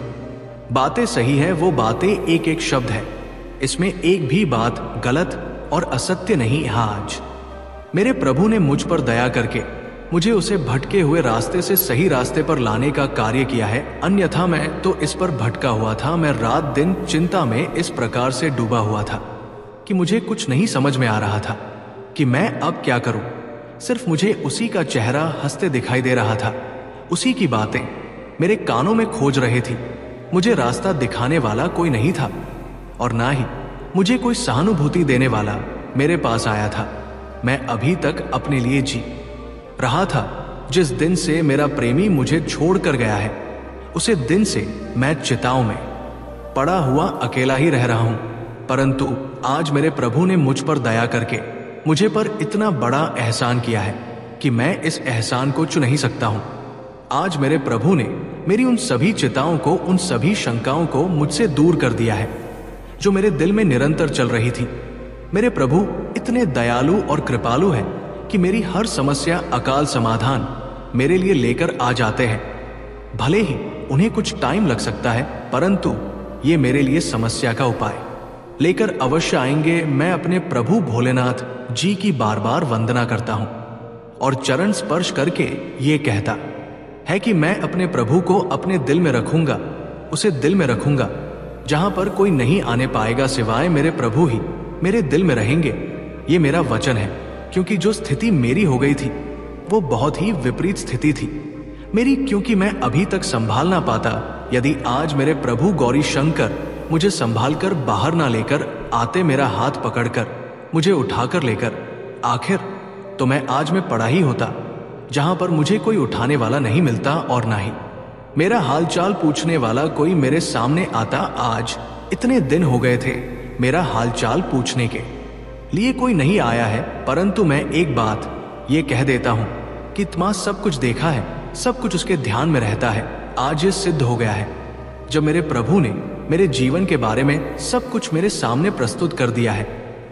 बातें सही है वो बातें एक एक शब्द है, इसमें एक भी बात गलत और असत्य नहीं। हाँ, आज मेरे प्रभु ने मुझ पर दया करके मुझे उसे भटके हुए रास्ते से सही रास्ते पर लाने का कार्य किया है, अन्यथा मैं तो इस पर भटका हुआ था। मैं रात दिन चिंता में इस प्रकार से डूबा हुआ था कि मुझे कुछ नहीं समझ में आ रहा था कि मैं अब क्या करूं। सिर्फ मुझे उसी का चेहरा हंसते दिखाई दे रहा था, उसी की बातें मेरे कानों में खोज रहे थी। मुझे रास्ता दिखाने वाला कोई नहीं था और ना ही मुझे कोई सहानुभूति देने वाला मेरे पास आया था। मैं अभी तक अपने लिए जी रहा था। जिस दिन से मेरा प्रेमी मुझे छोड़कर गया है, उसे दिन से मैं चिताओं में पड़ा हुआ अकेला ही रह रहा हूं। परंतु आज मेरे प्रभु ने मुझ पर दया करके मुझे पर इतना बड़ा एहसान किया है कि मैं इस एहसान को चुन नहीं सकता हूं। आज मेरे प्रभु ने मेरी उन सभी चिताओं को, उन सभी शंकाओं को मुझसे दूर कर दिया है जो मेरे दिल में निरंतर चल रही थी। मेरे प्रभु इतने दयालु और कृपालु हैं कि मेरी हर समस्या अकाल समाधान मेरे लिए लेकर आ जाते हैं। भले ही उन्हें कुछ टाइम लग सकता है, परंतु ये मेरे लिए समस्या का उपाय लेकर अवश्य आएंगे। मैं अपने प्रभु भोलेनाथ जी की बार बार वंदना करता हूं और चरण स्पर्श करके ये कहता है कि मैं अपने प्रभु को अपने दिल में रखूंगा, उसे दिल में रखूंगा जहां पर कोई नहीं आने पाएगा, सिवाय मेरे प्रभु ही मेरे दिल में रहेंगे। ये मेरा वचन है, क्योंकि जो स्थिति मेरी हो गई थी वो बहुत ही विपरीत स्थिति थी मेरी, क्योंकि मैं अभी तक संभाल ना पाता। यदि आज मेरे प्रभु गौरी शंकर मुझे संभाल कर बाहर ना लेकर आते, मेरा हाथ पकड़कर मुझे उठाकर लेकर आखिर, तो मैं आज में पड़ा ही होता जहां पर मुझे कोई उठाने वाला नहीं मिलता और ना ही मेरा हालचाल पूछने वाला कोई मेरे सामने आता। आज इतने दिन हो गए थे मेरा हालचाल पूछने के लिए कोई नहीं आया है, परंतु मैं एक बात ये कह देता हूं कि इतना सब कुछ देखा है, सब कुछ उसके ध्यान में रहता है। आज ये सिद्ध हो गया है जब मेरे प्रभु ने मेरे जीवन के बारे में सब कुछ मेरे सामने प्रस्तुत कर दिया है।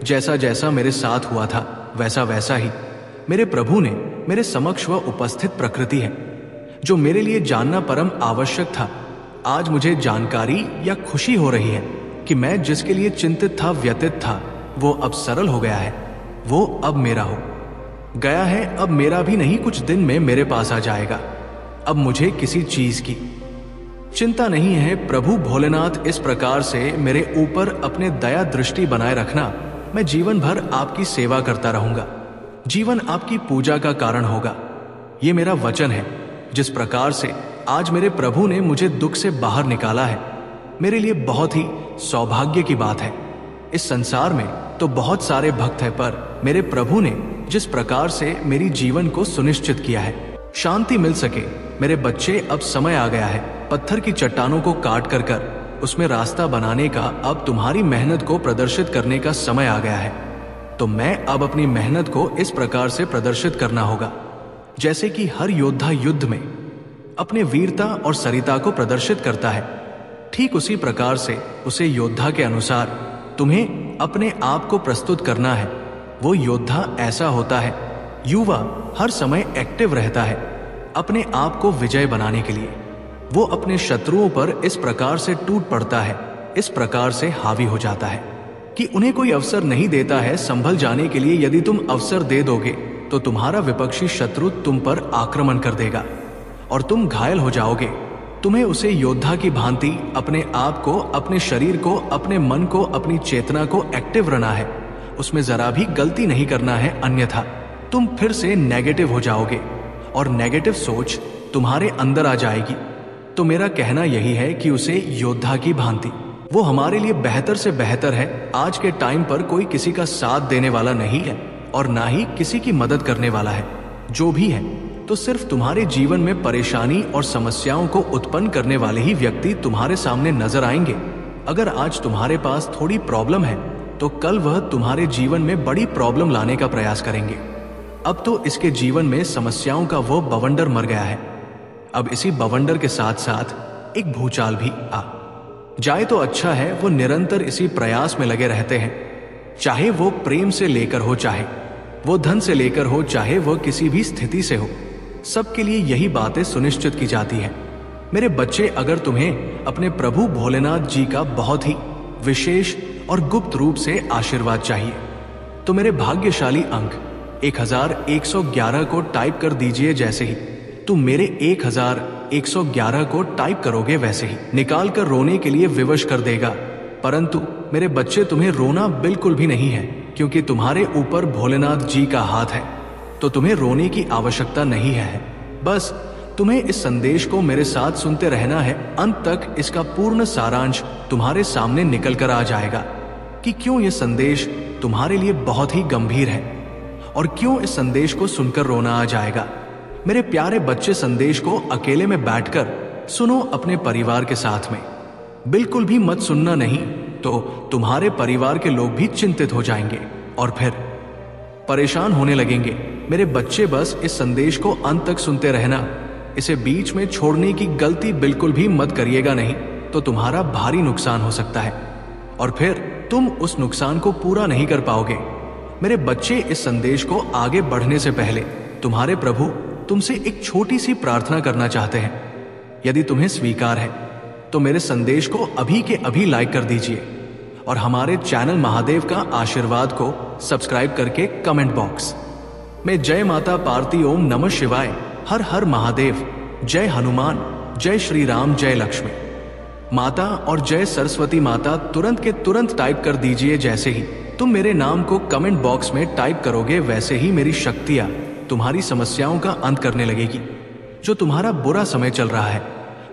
जैसा जैसा मेरे साथ हुआ था वैसा वैसा ही मेरे प्रभु ने मेरे समक्ष वह उपस्थित प्रकृति है जो मेरे लिए जानना परम आवश्यक था। आज मुझे जानकारी या खुशी हो रही है कि मैं जिसके लिए चिंतित था, व्यतीत था, वो अब सरल हो गया है, वो अब मेरा हो गया है। अब मेरा भी नहीं, कुछ दिन में मेरे पास आ जाएगा। अब मुझे किसी चीज की चिंता नहीं है। प्रभु भोलेनाथ इस प्रकार से मेरे ऊपर अपने दया दृष्टि बनाए रखना। मैं जीवन भर आपकी सेवा करता रहूंगा, जीवन आपकी पूजा का कारण होगा। ये मेरा वचन है। जिस प्रकार से आज मेरे प्रभु ने मुझे दुख से बाहर निकाला है, मेरे लिए बहुत ही सौभाग्य की बात है। इस संसार में तो बहुत सारे भक्त हैं, पर मेरे प्रभु ने जिस प्रकार से मेरी जीवन को सुनिश्चित किया है, शांति मिल सके। मेरे बच्चे, अब समय आ गया है पत्थर की चट्टानों को काट कर उसमें रास्ता बनाने का। अब तुम्हारी मेहनत को प्रदर्शित करने का समय आ गया है। तो मैं अब अपनी मेहनत को इस प्रकार से प्रदर्शित करना होगा जैसे कि हर योद्धा युद्ध में अपने वीरता और सरिता को प्रदर्शित करता है। ठीक उसी प्रकार से उसे योद्धा के अनुसार तुम्हें अपने आप को प्रस्तुत करना है। वो योद्धा ऐसा होता है, युवा हर समय एक्टिव रहता है अपने आप को विजय बनाने के लिए। वो अपने शत्रुओं पर इस प्रकार से टूट पड़ता है, इस प्रकार से हावी हो जाता है कि उन्हें कोई अवसर नहीं देता है संभल जाने के लिए। यदि तुम अवसर दे दोगे तो तुम्हारा विपक्षी शत्रु तुम पर आक्रमण कर देगा और तुम घायल हो जाओगे। तुम्हें उसे योद्धा की भांति अपने आप को, अपने शरीर को, अपने मन को, अपनी चेतना को एक्टिव रहना है, उसमें जरा भी गलती नहीं करना है, अन्यथा तुम फिर से नेगेटिव हो जाओगे और नेगेटिव सोच तुम्हारे अंदर आ जाएगी। तो मेरा कहना यही है कि उसे योद्धा की भांति, वो हमारे लिए बेहतर से बेहतर है। आज के टाइम पर कोई किसी का साथ देने वाला नहीं है और ना ही किसी की मदद करने वाला है। जो भी है तो सिर्फ तुम्हारे जीवन में परेशानी और समस्याओं को उत्पन्न करने वाले ही व्यक्ति तुम्हारे सामने नजर आएंगे। अगर आज तुम्हारे पास थोड़ी प्रॉब्लम है तो कल वह तुम्हारे जीवन में बड़ी प्रॉब्लम लाने का प्रयास करेंगे। अब तो इसके जीवन में समस्याओं का वो बवंडर मर गया है। अब इसी बवंडर के साथ साथ एक भूचाल भी आ जाए तो अच्छा है। वो निरंतर इसी प्रयास में लगे रहते हैं, चाहे वो प्रेम से लेकर हो, चाहे वो धन से लेकर हो, चाहे वो किसी भी स्थिति से हो। सबके लिए यही बातें सुनिश्चित की जाती है। मेरे बच्चे, अगर तुम्हें अपने प्रभु भोलेनाथ जी का बहुत ही विशेष और गुप्त रूप से आशीर्वाद चाहिए तो मेरे भाग्यशाली अंक 1111 को टाइप कर दीजिए। जैसे ही तुम मेरे 1111 को टाइप करोगे वैसे ही निकाल कर रोने के लिए विवश कर देगा। परंतु मेरे बच्चे, तुम्हें रोना बिल्कुल भी नहीं है, क्योंकि तुम्हारे ऊपर भोलेनाथ जी का हाथ है, तो तुम्हें रोने की आवश्यकता नहीं है। बस तुम्हें इस संदेश को मेरे साथ सुनते रहना है। अंत तक इसका पूर्ण सारांश तुम्हारे सामने निकल कर आ जाएगा कि क्यों यह संदेश तुम्हारे लिए बहुत ही गंभीर है और क्यों इस संदेश को सुनकर रोना आ जाएगा। मेरे प्यारे बच्चे, संदेश को अकेले में बैठकर सुनो अपने परिवार के साथ में। बिल्कुल भी मत सुनना, नहीं तो तुम्हारे परिवार के लोग भी चिंतित हो जाएंगे और फिर परेशान होने लगेंगे। मेरे बच्चे, बस इस संदेश को अंत तक सुनते रहना। इसे बीच में छोड़ने की गलती बिल्कुल भी मत करिएगा, नहीं तो तुम्हारा भारी नुकसान हो सकता है और फिर तुम उस नुकसान को पूरा नहीं कर पाओगे। मेरे बच्चे, इस संदेश को आगे बढ़ने से पहले तुम्हारे प्रभु तुमसे एक छोटी सी प्रार्थना करना चाहते हैं। यदि तुम्हें स्वीकार है तो मेरे संदेश को अभी के अभी लाइक कर दीजिए और हमारे चैनल महादेव का आशीर्वाद को सब्सक्राइब करके कमेंट बॉक्स में जय माता पार्वती, ओम नमः शिवाय, हर हर महादेव, जय हनुमान, जय श्री राम, जय लक्ष्मी माता और जय सरस्वती माता तुरंत के तुरंत टाइप कर दीजिए। जैसे ही तुम मेरे नाम को कमेंट बॉक्स में टाइप करोगे, वैसे ही मेरी शक्तियां तुम्हारी समस्याओं का अंत करने लगेगी। जो तुम्हारा बुरा समय चल रहा है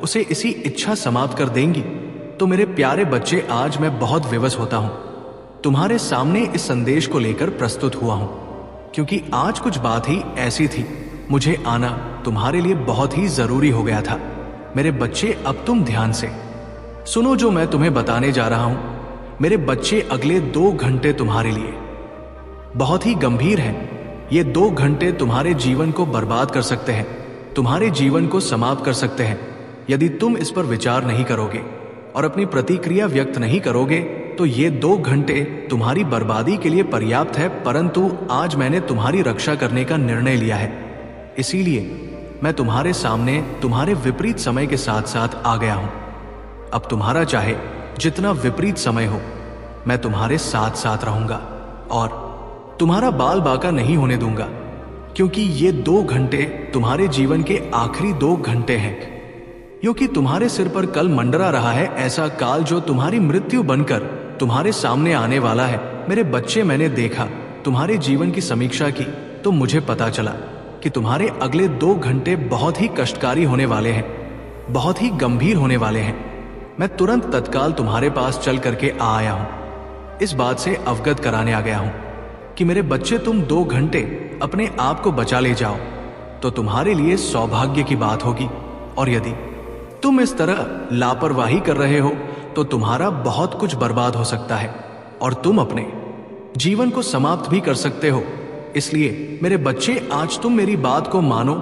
उसे इसी इच्छा समाप्त कर देंगी। तो मेरे प्यारे बच्चे, आज मैं बहुत विवश होता हूं, तुम्हारे सामने इस संदेश को लेकर प्रस्तुत हुआ हूं, क्योंकि आज कुछ बात ही ऐसी थी, मुझे आना तुम्हारे लिए बहुत ही जरूरी हो गया था। मेरे बच्चे, अब तुम ध्यान से सुनो जो मैं तुम्हें बताने जा रहा हूं। मेरे बच्चे, अगले 2 घंटे तुम्हारे लिए बहुत ही गंभीर हैं। ये 2 घंटे तुम्हारे जीवन को बर्बाद कर सकते हैं, तुम्हारे जीवन को समाप्त कर सकते हैं। यदि तुम इस पर विचार नहीं करोगे और अपनी प्रतिक्रिया व्यक्त नहीं करोगे तो ये 2 घंटे तुम्हारी बर्बादी के लिए पर्याप्त है। परंतु आज मैंने तुम्हारी रक्षा करने का निर्णय लिया है, इसीलिए मैं तुम्हारे सामने तुम्हारे विपरीत समय के साथ साथ आ गया हूं। अब तुम्हारा चाहे जितना विपरीत समय हो, मैं तुम्हारे साथ साथ रहूंगा और तुम्हारा बाल बाका नहीं होने दूंगा, क्योंकि ये 2 घंटे तुम्हारे जीवन के आखिरी 2 घंटे हैं। क्योंकि तुम्हारे सिर पर कल मंडरा रहा है ऐसा काल जो तुम्हारी मृत्यु बनकर तुम्हारे सामने आने वाला है। मेरे बच्चे, मैंने देखा, तुम्हारे जीवन की समीक्षा की तो मुझे पता चला कि तुम्हारे अगले 2 घंटे बहुत ही कष्टकारी होने वाले हैं, बहुत ही गंभीर होने वाले हैं। मैं तुरंत तत्काल तुम्हारे पास चल करके आया हूं, इस बात से अवगत कराने आ गया हूं कि मेरे बच्चे, तुम 2 घंटे अपने आप को बचा ले जाओ तो तुम्हारे लिए सौभाग्य की बात होगी। और यदि तुम इस तरह लापरवाही कर रहे हो तो तुम्हारा बहुत कुछ बर्बाद हो सकता है और तुम अपने जीवन को समाप्त भी कर सकते हो। इसलिए मेरे बच्चे, आज तुम मेरी बात को मानो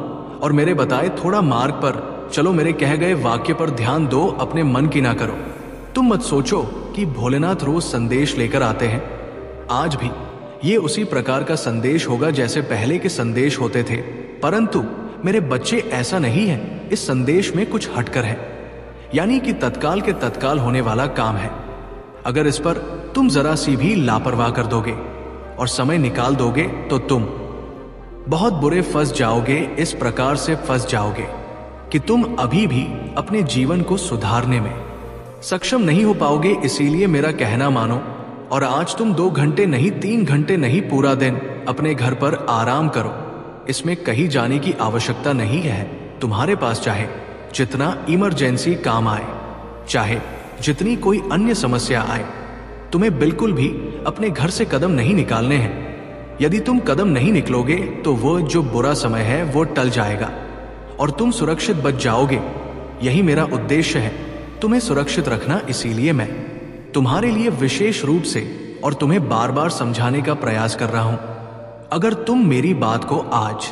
और मेरे बताए थोड़ा मार्ग पर चलो। मेरे कहे गए वाक्य पर ध्यान दो, अपने मन की ना करो। तुम मत सोचो कि भोलेनाथ रोज संदेश लेकर आते हैं। आज भी ये उसी प्रकार का संदेश होगा जैसे पहले के संदेश होते थे, परंतु मेरे बच्चे, ऐसा नहीं है। इस संदेश में कुछ हटकर है, यानी कि तत्काल के तत्काल होने वाला काम है। अगर इस पर तुम जरा सी भी लापरवाह कर दोगे और समय निकाल दोगे तो तुम बहुत बुरे फंस जाओगे। इस प्रकार से फंस जाओगे कि तुम अभी भी अपने जीवन को सुधारने में सक्षम नहीं हो पाओगे। इसीलिए मेरा कहना मानो और आज तुम 2 घंटे नहीं, 3 घंटे नहीं, पूरा दिन अपने घर पर आराम करो। इसमें कहीं जाने की आवश्यकता नहीं है। तुम्हारे पास चाहे जितना इमरजेंसी काम आए, चाहे जितनी कोई अन्य समस्या आए, तुम्हें बिल्कुल भी अपने घर से कदम नहीं निकालने हैं। यदि तुम कदम नहीं निकलोगे तो वो जो बुरा समय है वो टल जाएगा और तुम सुरक्षित बच जाओगे। यही मेरा उद्देश्य है, तुम्हें सुरक्षित रखना। इसीलिए मैं तुम्हारे लिए विशेष रूप से और तुम्हें बार बार समझाने का प्रयास कर रहा हूं। अगर तुम मेरी बात को आज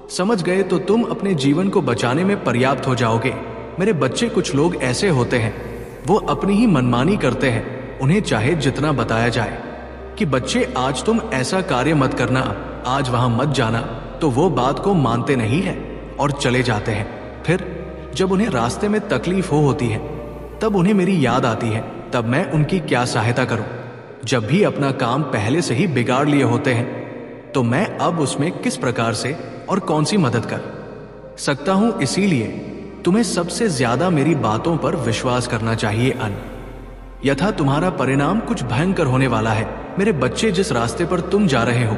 समझ गए तो तुम अपने जीवन को बचाने में पर्याप्त हो जाओगे। मेरे बच्चे, कुछ लोग ऐसे होते हैं, वो अपनी ही मनमानी करते हैं। उन्हें चाहे जितना बताया जाए कि बच्चे आज तुम ऐसा कार्य मत करना, आज वहां मत जाना, तो वो बात को मानते नहीं है और चले जाते हैं। फिर जब उन्हें रास्ते में तकलीफ होती है तब उन्हें मेरी याद आती है, तब मैं उनकी क्या सहायता करूं। जब भी अपना काम पहले से ही बिगाड़ लिए होते हैं तो मैं अब उसमें किस प्रकार से और कौन सी मदद कर सकता हूं। इसीलिए तुम्हें सबसे ज्यादा मेरी बातों पर विश्वास करना चाहिए। यथा तुम्हारा परिणाम कुछ भयंकर होने वाला है। मेरे बच्चे, जिस रास्ते पर तुम जा रहे हो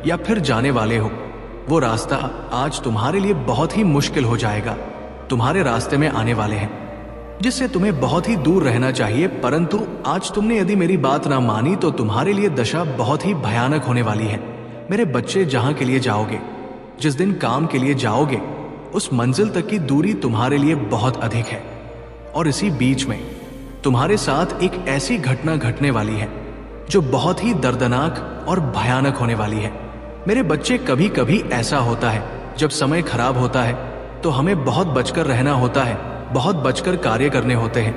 या फिर जाने वाले हो वो रास्ता आज तुम्हारे लिए बहुत ही मुश्किल हो जाएगा। तुम्हारे रास्ते में आने वाले हैं जिससे तुम्हें बहुत ही दूर रहना चाहिए, परंतु आज तुमने यदि मेरी बात ना मानी तो तुम्हारे लिए दशा बहुत ही भयानक होने वाली है। मेरे बच्चे, जहां के लिए जाओगे, जिस दिन काम के लिए जाओगे, उस मंजिल तक की दूरी तुम्हारे लिए बहुत अधिक है और इसी बीच में तुम्हारे साथ एक ऐसी घटना घटने वाली है जो बहुत ही दर्दनाक और भयानक होने वाली है। मेरे बच्चे, कभी कभी ऐसा होता है जब समय खराब होता है तो हमें बहुत बचकर रहना होता है, बहुत बचकर कार्य करने होते हैं,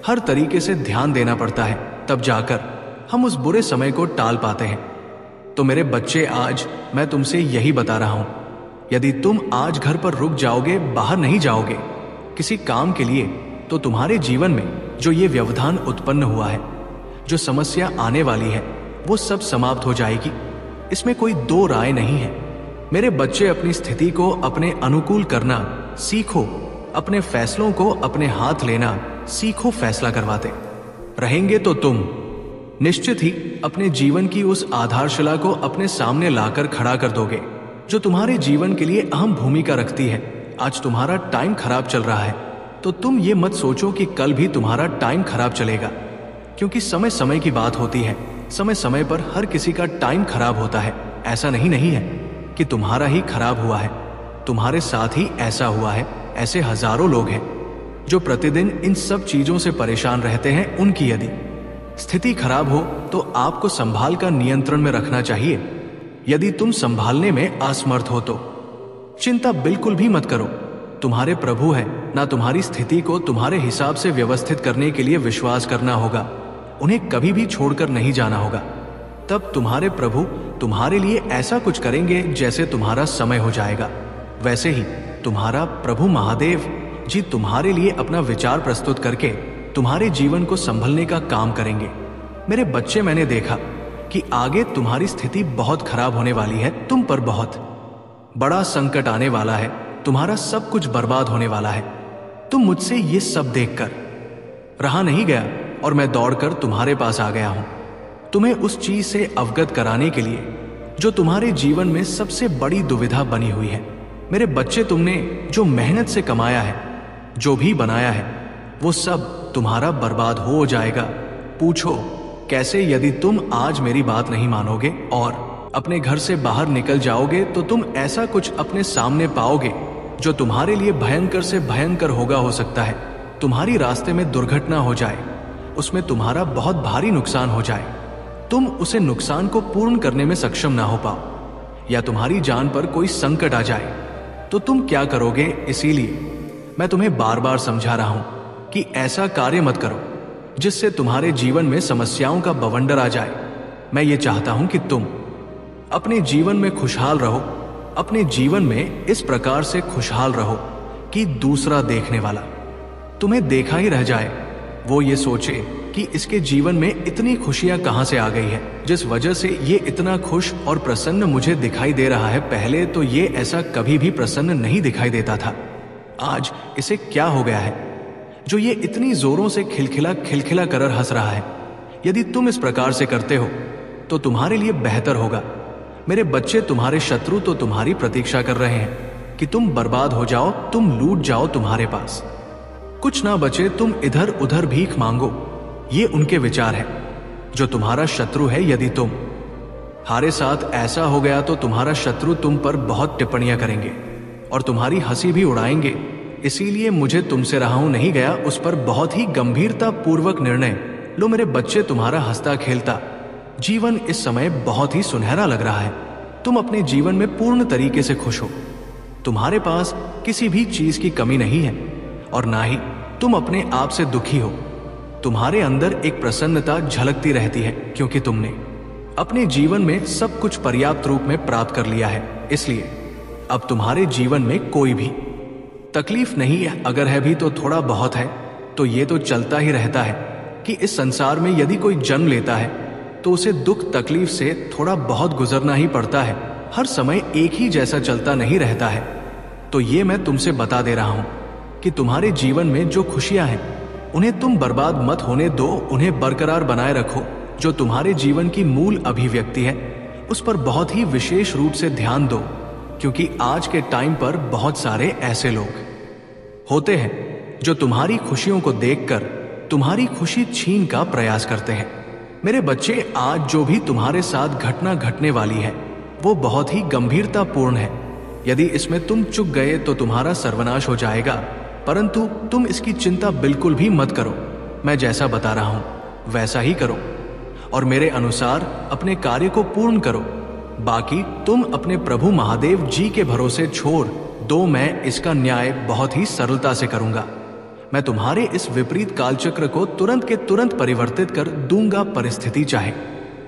हर तरीके से ध्यान देना पड़ता है, तब जाकर हम उस बुरे समय को टाल पाते हैं। तो मेरे बच्चे, आज मैं तुमसे यही बता रहा हूं, यदि तुम आज घर पर रुक जाओगे, बाहर नहीं जाओगे किसी काम के लिए, तो तुम्हारे जीवन में जो ये व्यवधान उत्पन्न हुआ है, जो समस्या आने वाली है, वो सब समाप्त हो जाएगी। इसमें कोई दो राय नहीं है। मेरे बच्चे, अपनी स्थिति को अपने अनुकूल करना सीखो, अपने फैसलों को अपने हाथ लेना सीखो। फैसला करवाते रहेंगे तो तुम निश्चित ही अपने जीवन की उस आधारशिला को अपने सामने लाकर खड़ा कर दोगे जो तुम्हारे जीवन के लिए अहम भूमिका रखती है। आज तुम्हारा टाइम खराब चल रहा है तो तुम ये मत सोचो कि कल भी तुम्हारा टाइम खराब चलेगा, क्योंकि समय समय की बात होती है। समय समय पर हर किसी का टाइम खराब होता है। ऐसा नहीं है कि तुम्हारा ही खराब हुआ है, तुम्हारे साथ ही ऐसा हुआ है। ऐसे हजारों लोग हैं जो प्रतिदिन इन सब चीजों से परेशान रहते हैं। उनकी यदि स्थिति खराब हो तो आपको संभाल कर नियंत्रण में रखना चाहिए। यदि तुम संभालने में असमर्थ हो तो चिंता बिल्कुल भी मत करो। तुम्हारे प्रभु है ना, तुम्हारी स्थिति को तुम्हारे हिसाब से व्यवस्थित करने के लिए विश्वास करना होगा। उन्हें कभी भी छोड़कर नहीं जाना होगा। तब तुम्हारे प्रभु तुम्हारे लिए ऐसा कुछ करेंगे जैसे तुम्हारा समय हो जाएगा। वैसे ही तुम्हारा प्रभु महादेव जी तुम्हारे लिए अपना विचार प्रस्तुत करके तुम्हारे जीवन को संभलने का काम करेंगे। मेरे बच्चे, मैंने देखा कि आगे तुम्हारी स्थिति बहुत खराब होने वाली है। तुम पर बहुत बड़ा संकट आने वाला है, तुम्हारा सब कुछ बर्बाद होने वाला है। तुम मुझसे ये सब देखकर रहा नहीं गया और मैं दौड़कर तुम्हारे पास आ गया हूं, तुम्हें उस चीज से अवगत कराने के लिए जो तुम्हारे जीवन में सबसे बड़ी दुविधा बनी हुई है। मेरे बच्चे, तुमने जो मेहनत से कमाया है, जो भी बनाया है, वो सब तुम्हारा बर्बाद हो जाएगा। पूछो कैसे? यदि तुम आज मेरी बात नहीं मानोगे और अपने घर से बाहर निकल जाओगे तो तुम ऐसा कुछ अपने सामने पाओगे जो तुम्हारे लिए भयंकर से भयंकर होगा। हो सकता है तुम्हारी रास्ते में दुर्घटना हो जाए, उसमें तुम्हारा बहुत भारी नुकसान हो जाए, तुम उसे नुकसान को पूर्ण करने में सक्षम ना हो पाओ, या तुम्हारी जान पर कोई संकट आ जाए तो तुम क्या करोगे? इसीलिए मैं तुम्हें बार बार समझा रहा हूं कि ऐसा कार्य मत करो जिससे तुम्हारे जीवन में समस्याओं का बवंडर आ जाए। मैं ये चाहता हूं कि तुम अपने जीवन में खुशहाल रहो, अपने जीवन में इस प्रकार से खुशहाल रहो कि दूसरा देखने वाला तुम्हें देखा ही रह जाए, वो ये सोचे कि इसके जीवन में इतनी खुशियां कहां से आ गई है, जिस वजह से ये इतना खुश और प्रसन्न मुझे दिखाई दे रहा है। पहले तो ये ऐसा कभी भी प्रसन्न नहीं दिखाई देता था। आज इसे क्या हो गया है जो ये इतनी जोरों से खिलखिला खिलखिला कर हंस रहा है? यदि तुम इस प्रकार से करते हो तो तुम्हारे लिए बेहतर होगा। मेरे बच्चे, तुम्हारे शत्रु तो तुम्हारी प्रतीक्षा कर रहे हैं कि तुम बर्बाद हो जाओ, तुम लूट जाओ, तुम्हारे पास कुछ ना बचे, तुम इधर उधर भीख मांगो। ये उनके विचार है जो तुम्हारा शत्रु है। यदि तुम हारे साथ ऐसा हो गया तो तुम्हारा शत्रु तुम पर बहुत टिप्पणियां करेंगे और तुम्हारी हंसी भी उड़ाएंगे। इसीलिए मुझे तुमसे रहा नहीं गया, उस पर बहुत ही गंभीरता पूर्वक निर्णय लो। मेरे बच्चे, तुम्हारा हंसता खेलता जीवन इस समय बहुत ही सुनहरा लग रहा है। तुम अपने जीवन में पूर्ण तरीके से खुश हो, तुम्हारे पास किसी भी चीज की कमी नहीं है और ना ही तुम अपने आप से दुखी हो। तुम्हारे अंदर एक प्रसन्नता झलकती रहती है क्योंकि तुमने अपने जीवन में सब कुछ पर्याप्त रूप में प्राप्त कर लिया है। इसलिए अब तुम्हारे जीवन में कोई भी तकलीफ नहीं है, अगर है भी तो थोड़ा बहुत है। तो ये तो चलता ही रहता है कि इस संसार में यदि कोई जन्म लेता है तो उसे दुख तकलीफ से थोड़ा बहुत गुजरना ही पड़ता है। हर समय एक ही जैसा चलता नहीं रहता है। तो ये मैं तुमसे बता दे रहा हूं कि तुम्हारे जीवन में जो खुशियां हैं उन्हें तुम बर्बाद मत होने दो, उन्हें बरकरार बनाए रखो। जो तुम्हारे जीवन की मूल अभिव्यक्ति है उस पर बहुत ही विशेष रूप से ध्यान दो। क्योंकि आज के टाइम पर बहुत सारे ऐसे लोग होते हैं जो तुम्हारी खुशियों को देखकर तुम्हारी खुशी छीन का प्रयास करते हैं। मेरे बच्चे, आज जो भी तुम्हारे साथ घटना घटने वाली है वो बहुत ही गंभीरतापूर्ण है। यदि इसमें तुम चूक गए तो तुम्हारा सर्वनाश हो जाएगा, परंतु तुम इसकी चिंता बिल्कुल भी मत करो। मैं जैसा बता रहा हूं वैसा ही करो और मेरे अनुसार अपने कार्य को पूर्ण करो। बाकी तुम अपने प्रभु महादेव जी के भरोसे छोड़ दो, मैं इसका न्याय बहुत ही सरलता से करूंगा। मैं तुम्हारे इस विपरीत कालचक्र को तुरंत के तुरंत परिवर्तित कर दूंगा, परिस्थिति चाहे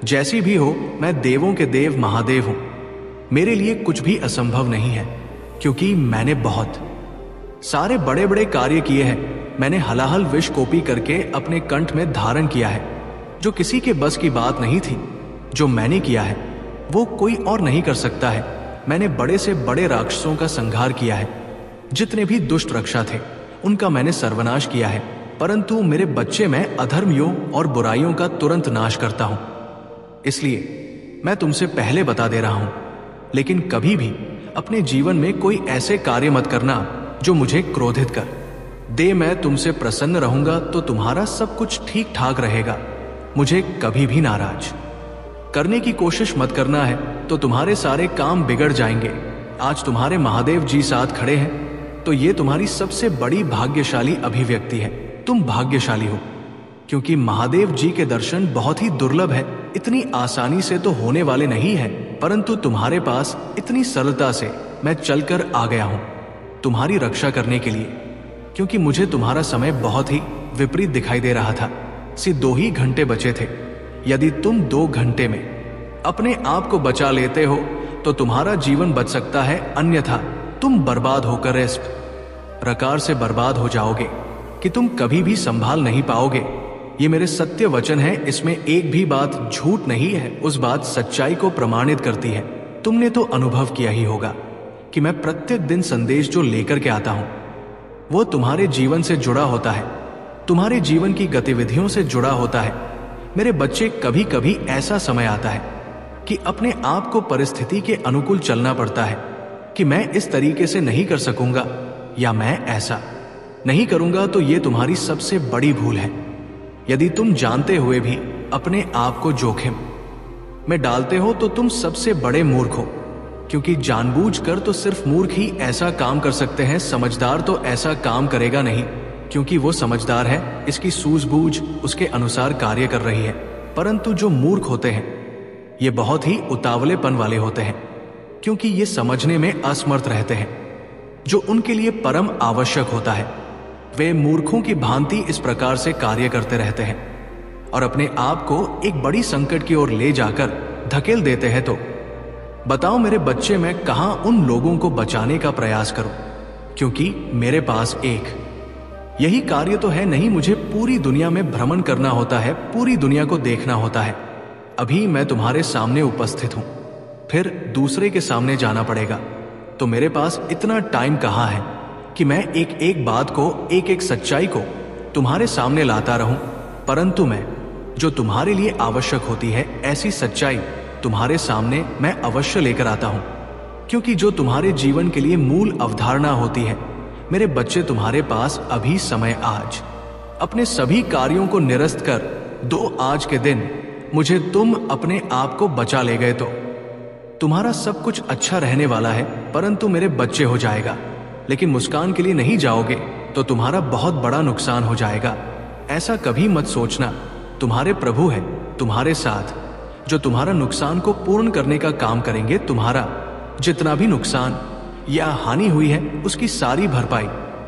जैसी भी हो। मैं देवों के देव महादेव हूं, मेरे लिए कुछ भी असंभव नहीं है, क्योंकि मैंने बहुत सारे बड़े बड़े कार्य किए हैं। मैंने हलाहल विष कॉपी करके अपने कंठ में धारण किया है, जो किसी के बस की बात नहीं थी। जो मैंने किया है वो कोई और नहीं कर सकता है। मैंने बड़े से बड़े राक्षसों का संहार किया है, जितने भी दुष्ट रक्षा थे उनका मैंने सर्वनाश किया है। परंतु मेरे बच्चे, मैं अधर्मियों और बुराइयों का तुरंत नाश करता हूं। इसलिए मैं तुमसे पहले बता दे रहा हूं, लेकिन कभी भी अपने जीवन में कोई ऐसे कार्य मत करना जो मुझे क्रोधित कर दे। मैं तुमसे प्रसन्न रहूंगा तो तुम्हारा सब कुछ ठीक ठाक रहेगा। मुझे कभी भी नाराज करने की कोशिश मत करना है तो तुम्हारे सारे काम बिगड़ जाएंगे। आज तुम्हारे महादेव जी साथ खड़े हैं तो ये तुम्हारी सबसे बड़ी भाग्यशाली अभिव्यक्ति है। तुम भाग्यशाली हो क्योंकि महादेव जी के दर्शन बहुत ही दुर्लभ है। इतनी आसानी से तो होने वाले नहीं है, परंतु तुम्हारे पास इतनी सरलता से मैं चलकर आ गया हूं तुम्हारी रक्षा करने के लिए, क्योंकि मुझे तुम्हारा समय बहुत ही विपरीत दिखाई दे रहा था। सिर्फ 2 ही घंटे बचे थे। यदि तुम 2 घंटे में अपने आप को बचा लेते हो तो तुम्हारा जीवन बच सकता है, अन्यथा तुम बर्बाद होकर इस प्रकार से बर्बाद हो जाओगे कि तुम कभी भी संभाल नहीं पाओगे। ये मेरे सत्य वचन है, इसमें एक भी बात झूठ नहीं है। उस बात सच्चाई को प्रमाणित करती है। तुमने तो अनुभव किया ही होगा कि मैं प्रत्येक दिन संदेश जो लेकर के आता हूं वो तुम्हारे जीवन से जुड़ा होता है, तुम्हारे जीवन की गतिविधियों से जुड़ा होता है। मेरे बच्चे, कभी कभी ऐसा समय आता है कि अपने आप को परिस्थिति के अनुकूल चलना पड़ता है कि मैं इस तरीके से नहीं कर सकूंगा या मैं ऐसा नहीं करूंगा, तो ये तुम्हारी सबसे बड़ी भूल है। यदि तुम जानते हुए भी अपने आप को जोखिम में डालते हो तो तुम सबसे बड़े मूर्ख हो, क्योंकि जानबूझकर तो सिर्फ मूर्ख ही ऐसा काम कर सकते हैं। समझदार तो ऐसा काम करेगा नहीं, क्योंकि वो समझदार है, इसकी सूझबूझ उसके अनुसार कार्य कर रही है। परंतु जो मूर्ख होते हैं ये बहुत ही उतावलेपन वाले होते हैं, क्योंकि ये समझने में असमर्थ रहते हैं जो उनके लिए परम आवश्यक होता है। वे मूर्खों की भांति इस प्रकार से कार्य करते रहते हैं और अपने आप को एक बड़ी संकट की ओर ले जाकर धकेल देते हैं। तो बताओ मेरे बच्चे, मैं कहां उन लोगों को बचाने का प्रयास करूं, क्योंकि मेरे पास एक यही कार्य तो है नहीं। मुझे पूरी दुनिया में भ्रमण करना होता है, पूरी दुनिया को देखना होता है। अभी मैं तुम्हारे सामने उपस्थित हूं, फिर दूसरे के सामने जाना पड़ेगा, तो मेरे पास इतना टाइम कहां है कि मैं एक एक बात को, एक एक सच्चाई को तुम्हारे सामने लाता रहूं। परंतु मैं जो तुम्हारे लिए आवश्यक होती है ऐसी सच्चाई तुम्हारे सामने मैं अवश्य लेकर आता हूं, क्योंकि जो तुम्हारे जीवन के लिए मूल अवधारणा होती है। मेरे बच्चे, तुम्हारे पास अभी समय आज अपने सभी कार्यों को निरस्त कर दो। आज के दिन मुझे तुम अपने आप को बचा ले गए तो तुम्हारा सब कुछ अच्छा रहने वाला है, परंतु मेरे बच्चे हो जाएगा। लेकिन मुस्कान के लिए नहीं जाओगे तो तुम्हारा बहुत बड़ा नुकसान हो जाएगा। ऐसा कभी मत सोचना। तुम्हारे प्रभु है तुम्हारे साथ, जो तुम्हारा नुकसान को पूर्ण करने का काम करेंगे। तुम्हारा जितना भी नुकसान या हानि हुई है उसकी सारी भरपाई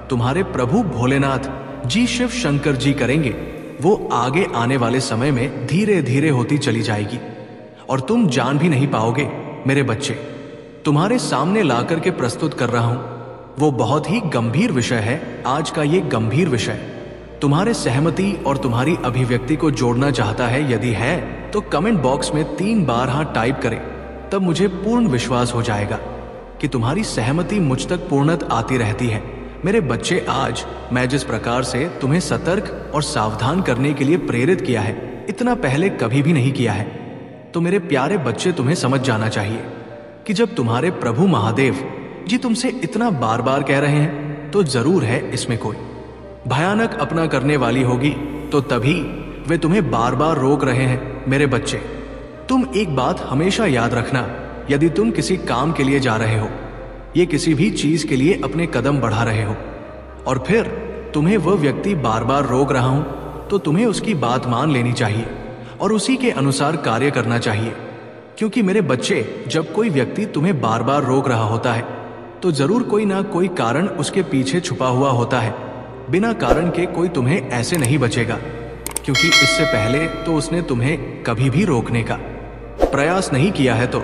तुम्हारे प्रभु भोलेनाथ जी, शिव शंकर जी करेंगे। वो आगे आने वाले समय में धीरे धीरे होती चली जाएगी और तुम जान भी नहीं पाओगे। मेरे बच्चे, तुम्हारे सामने लाकर के प्रस्तुत कर रहा हूं वो बहुत ही गंभीर विषय है। आज का ये गंभीर विषय तुम्हारे सहमति और तुम्हारी अभिव्यक्ति को जोड़ना चाहता है। यदि है तो कमेंट बॉक्स में 3 बार हाँ टाइप करें, तब मुझे पूर्ण विश्वास हो जाएगा कि तुम्हारी सहमति मुझ तक पूर्णत आती रहती है। मेरे बच्चे, आज मैं जिस प्रकार से तुम्हें सतर्क और सावधान करने के लिए प्रेरित किया है, इतना पहले कभी भी नहीं किया है। तो मेरे प्यारे बच्चे, तुम्हें समझ जाना चाहिए कि जब तुम्हारे प्रभु महादेव जी तुमसे इतना बार बार कह रहे हैं तो जरूर है इसमें कोई भयानक अपना करने वाली होगी, तो तभी वे तुम्हें बार बार रोक रहे हैं। मेरे बच्चे, तुम एक बात हमेशा याद रखना, यदि तुम किसी काम के लिए जा रहे हो, ये किसी भी चीज के लिए अपने कदम बढ़ा रहे हो और फिर तुम्हें वह व्यक्ति बार बार रोक रहा हूं, तो तुम्हें उसकी बात मान लेनी चाहिए और उसी के अनुसार कार्य करना चाहिए। क्योंकि मेरे बच्चे, जब कोई व्यक्ति तुम्हें बार बार रोक रहा होता है तो जरूर कोई ना कोई कारण उसके पीछे छुपा हुआ होता है। बिना कारण के कोई तुम्हें ऐसे नहीं बचेगा, क्योंकि इससे पहले तो उसने तुम्हें कभी भी रोकने का प्रयास नहीं किया है। तो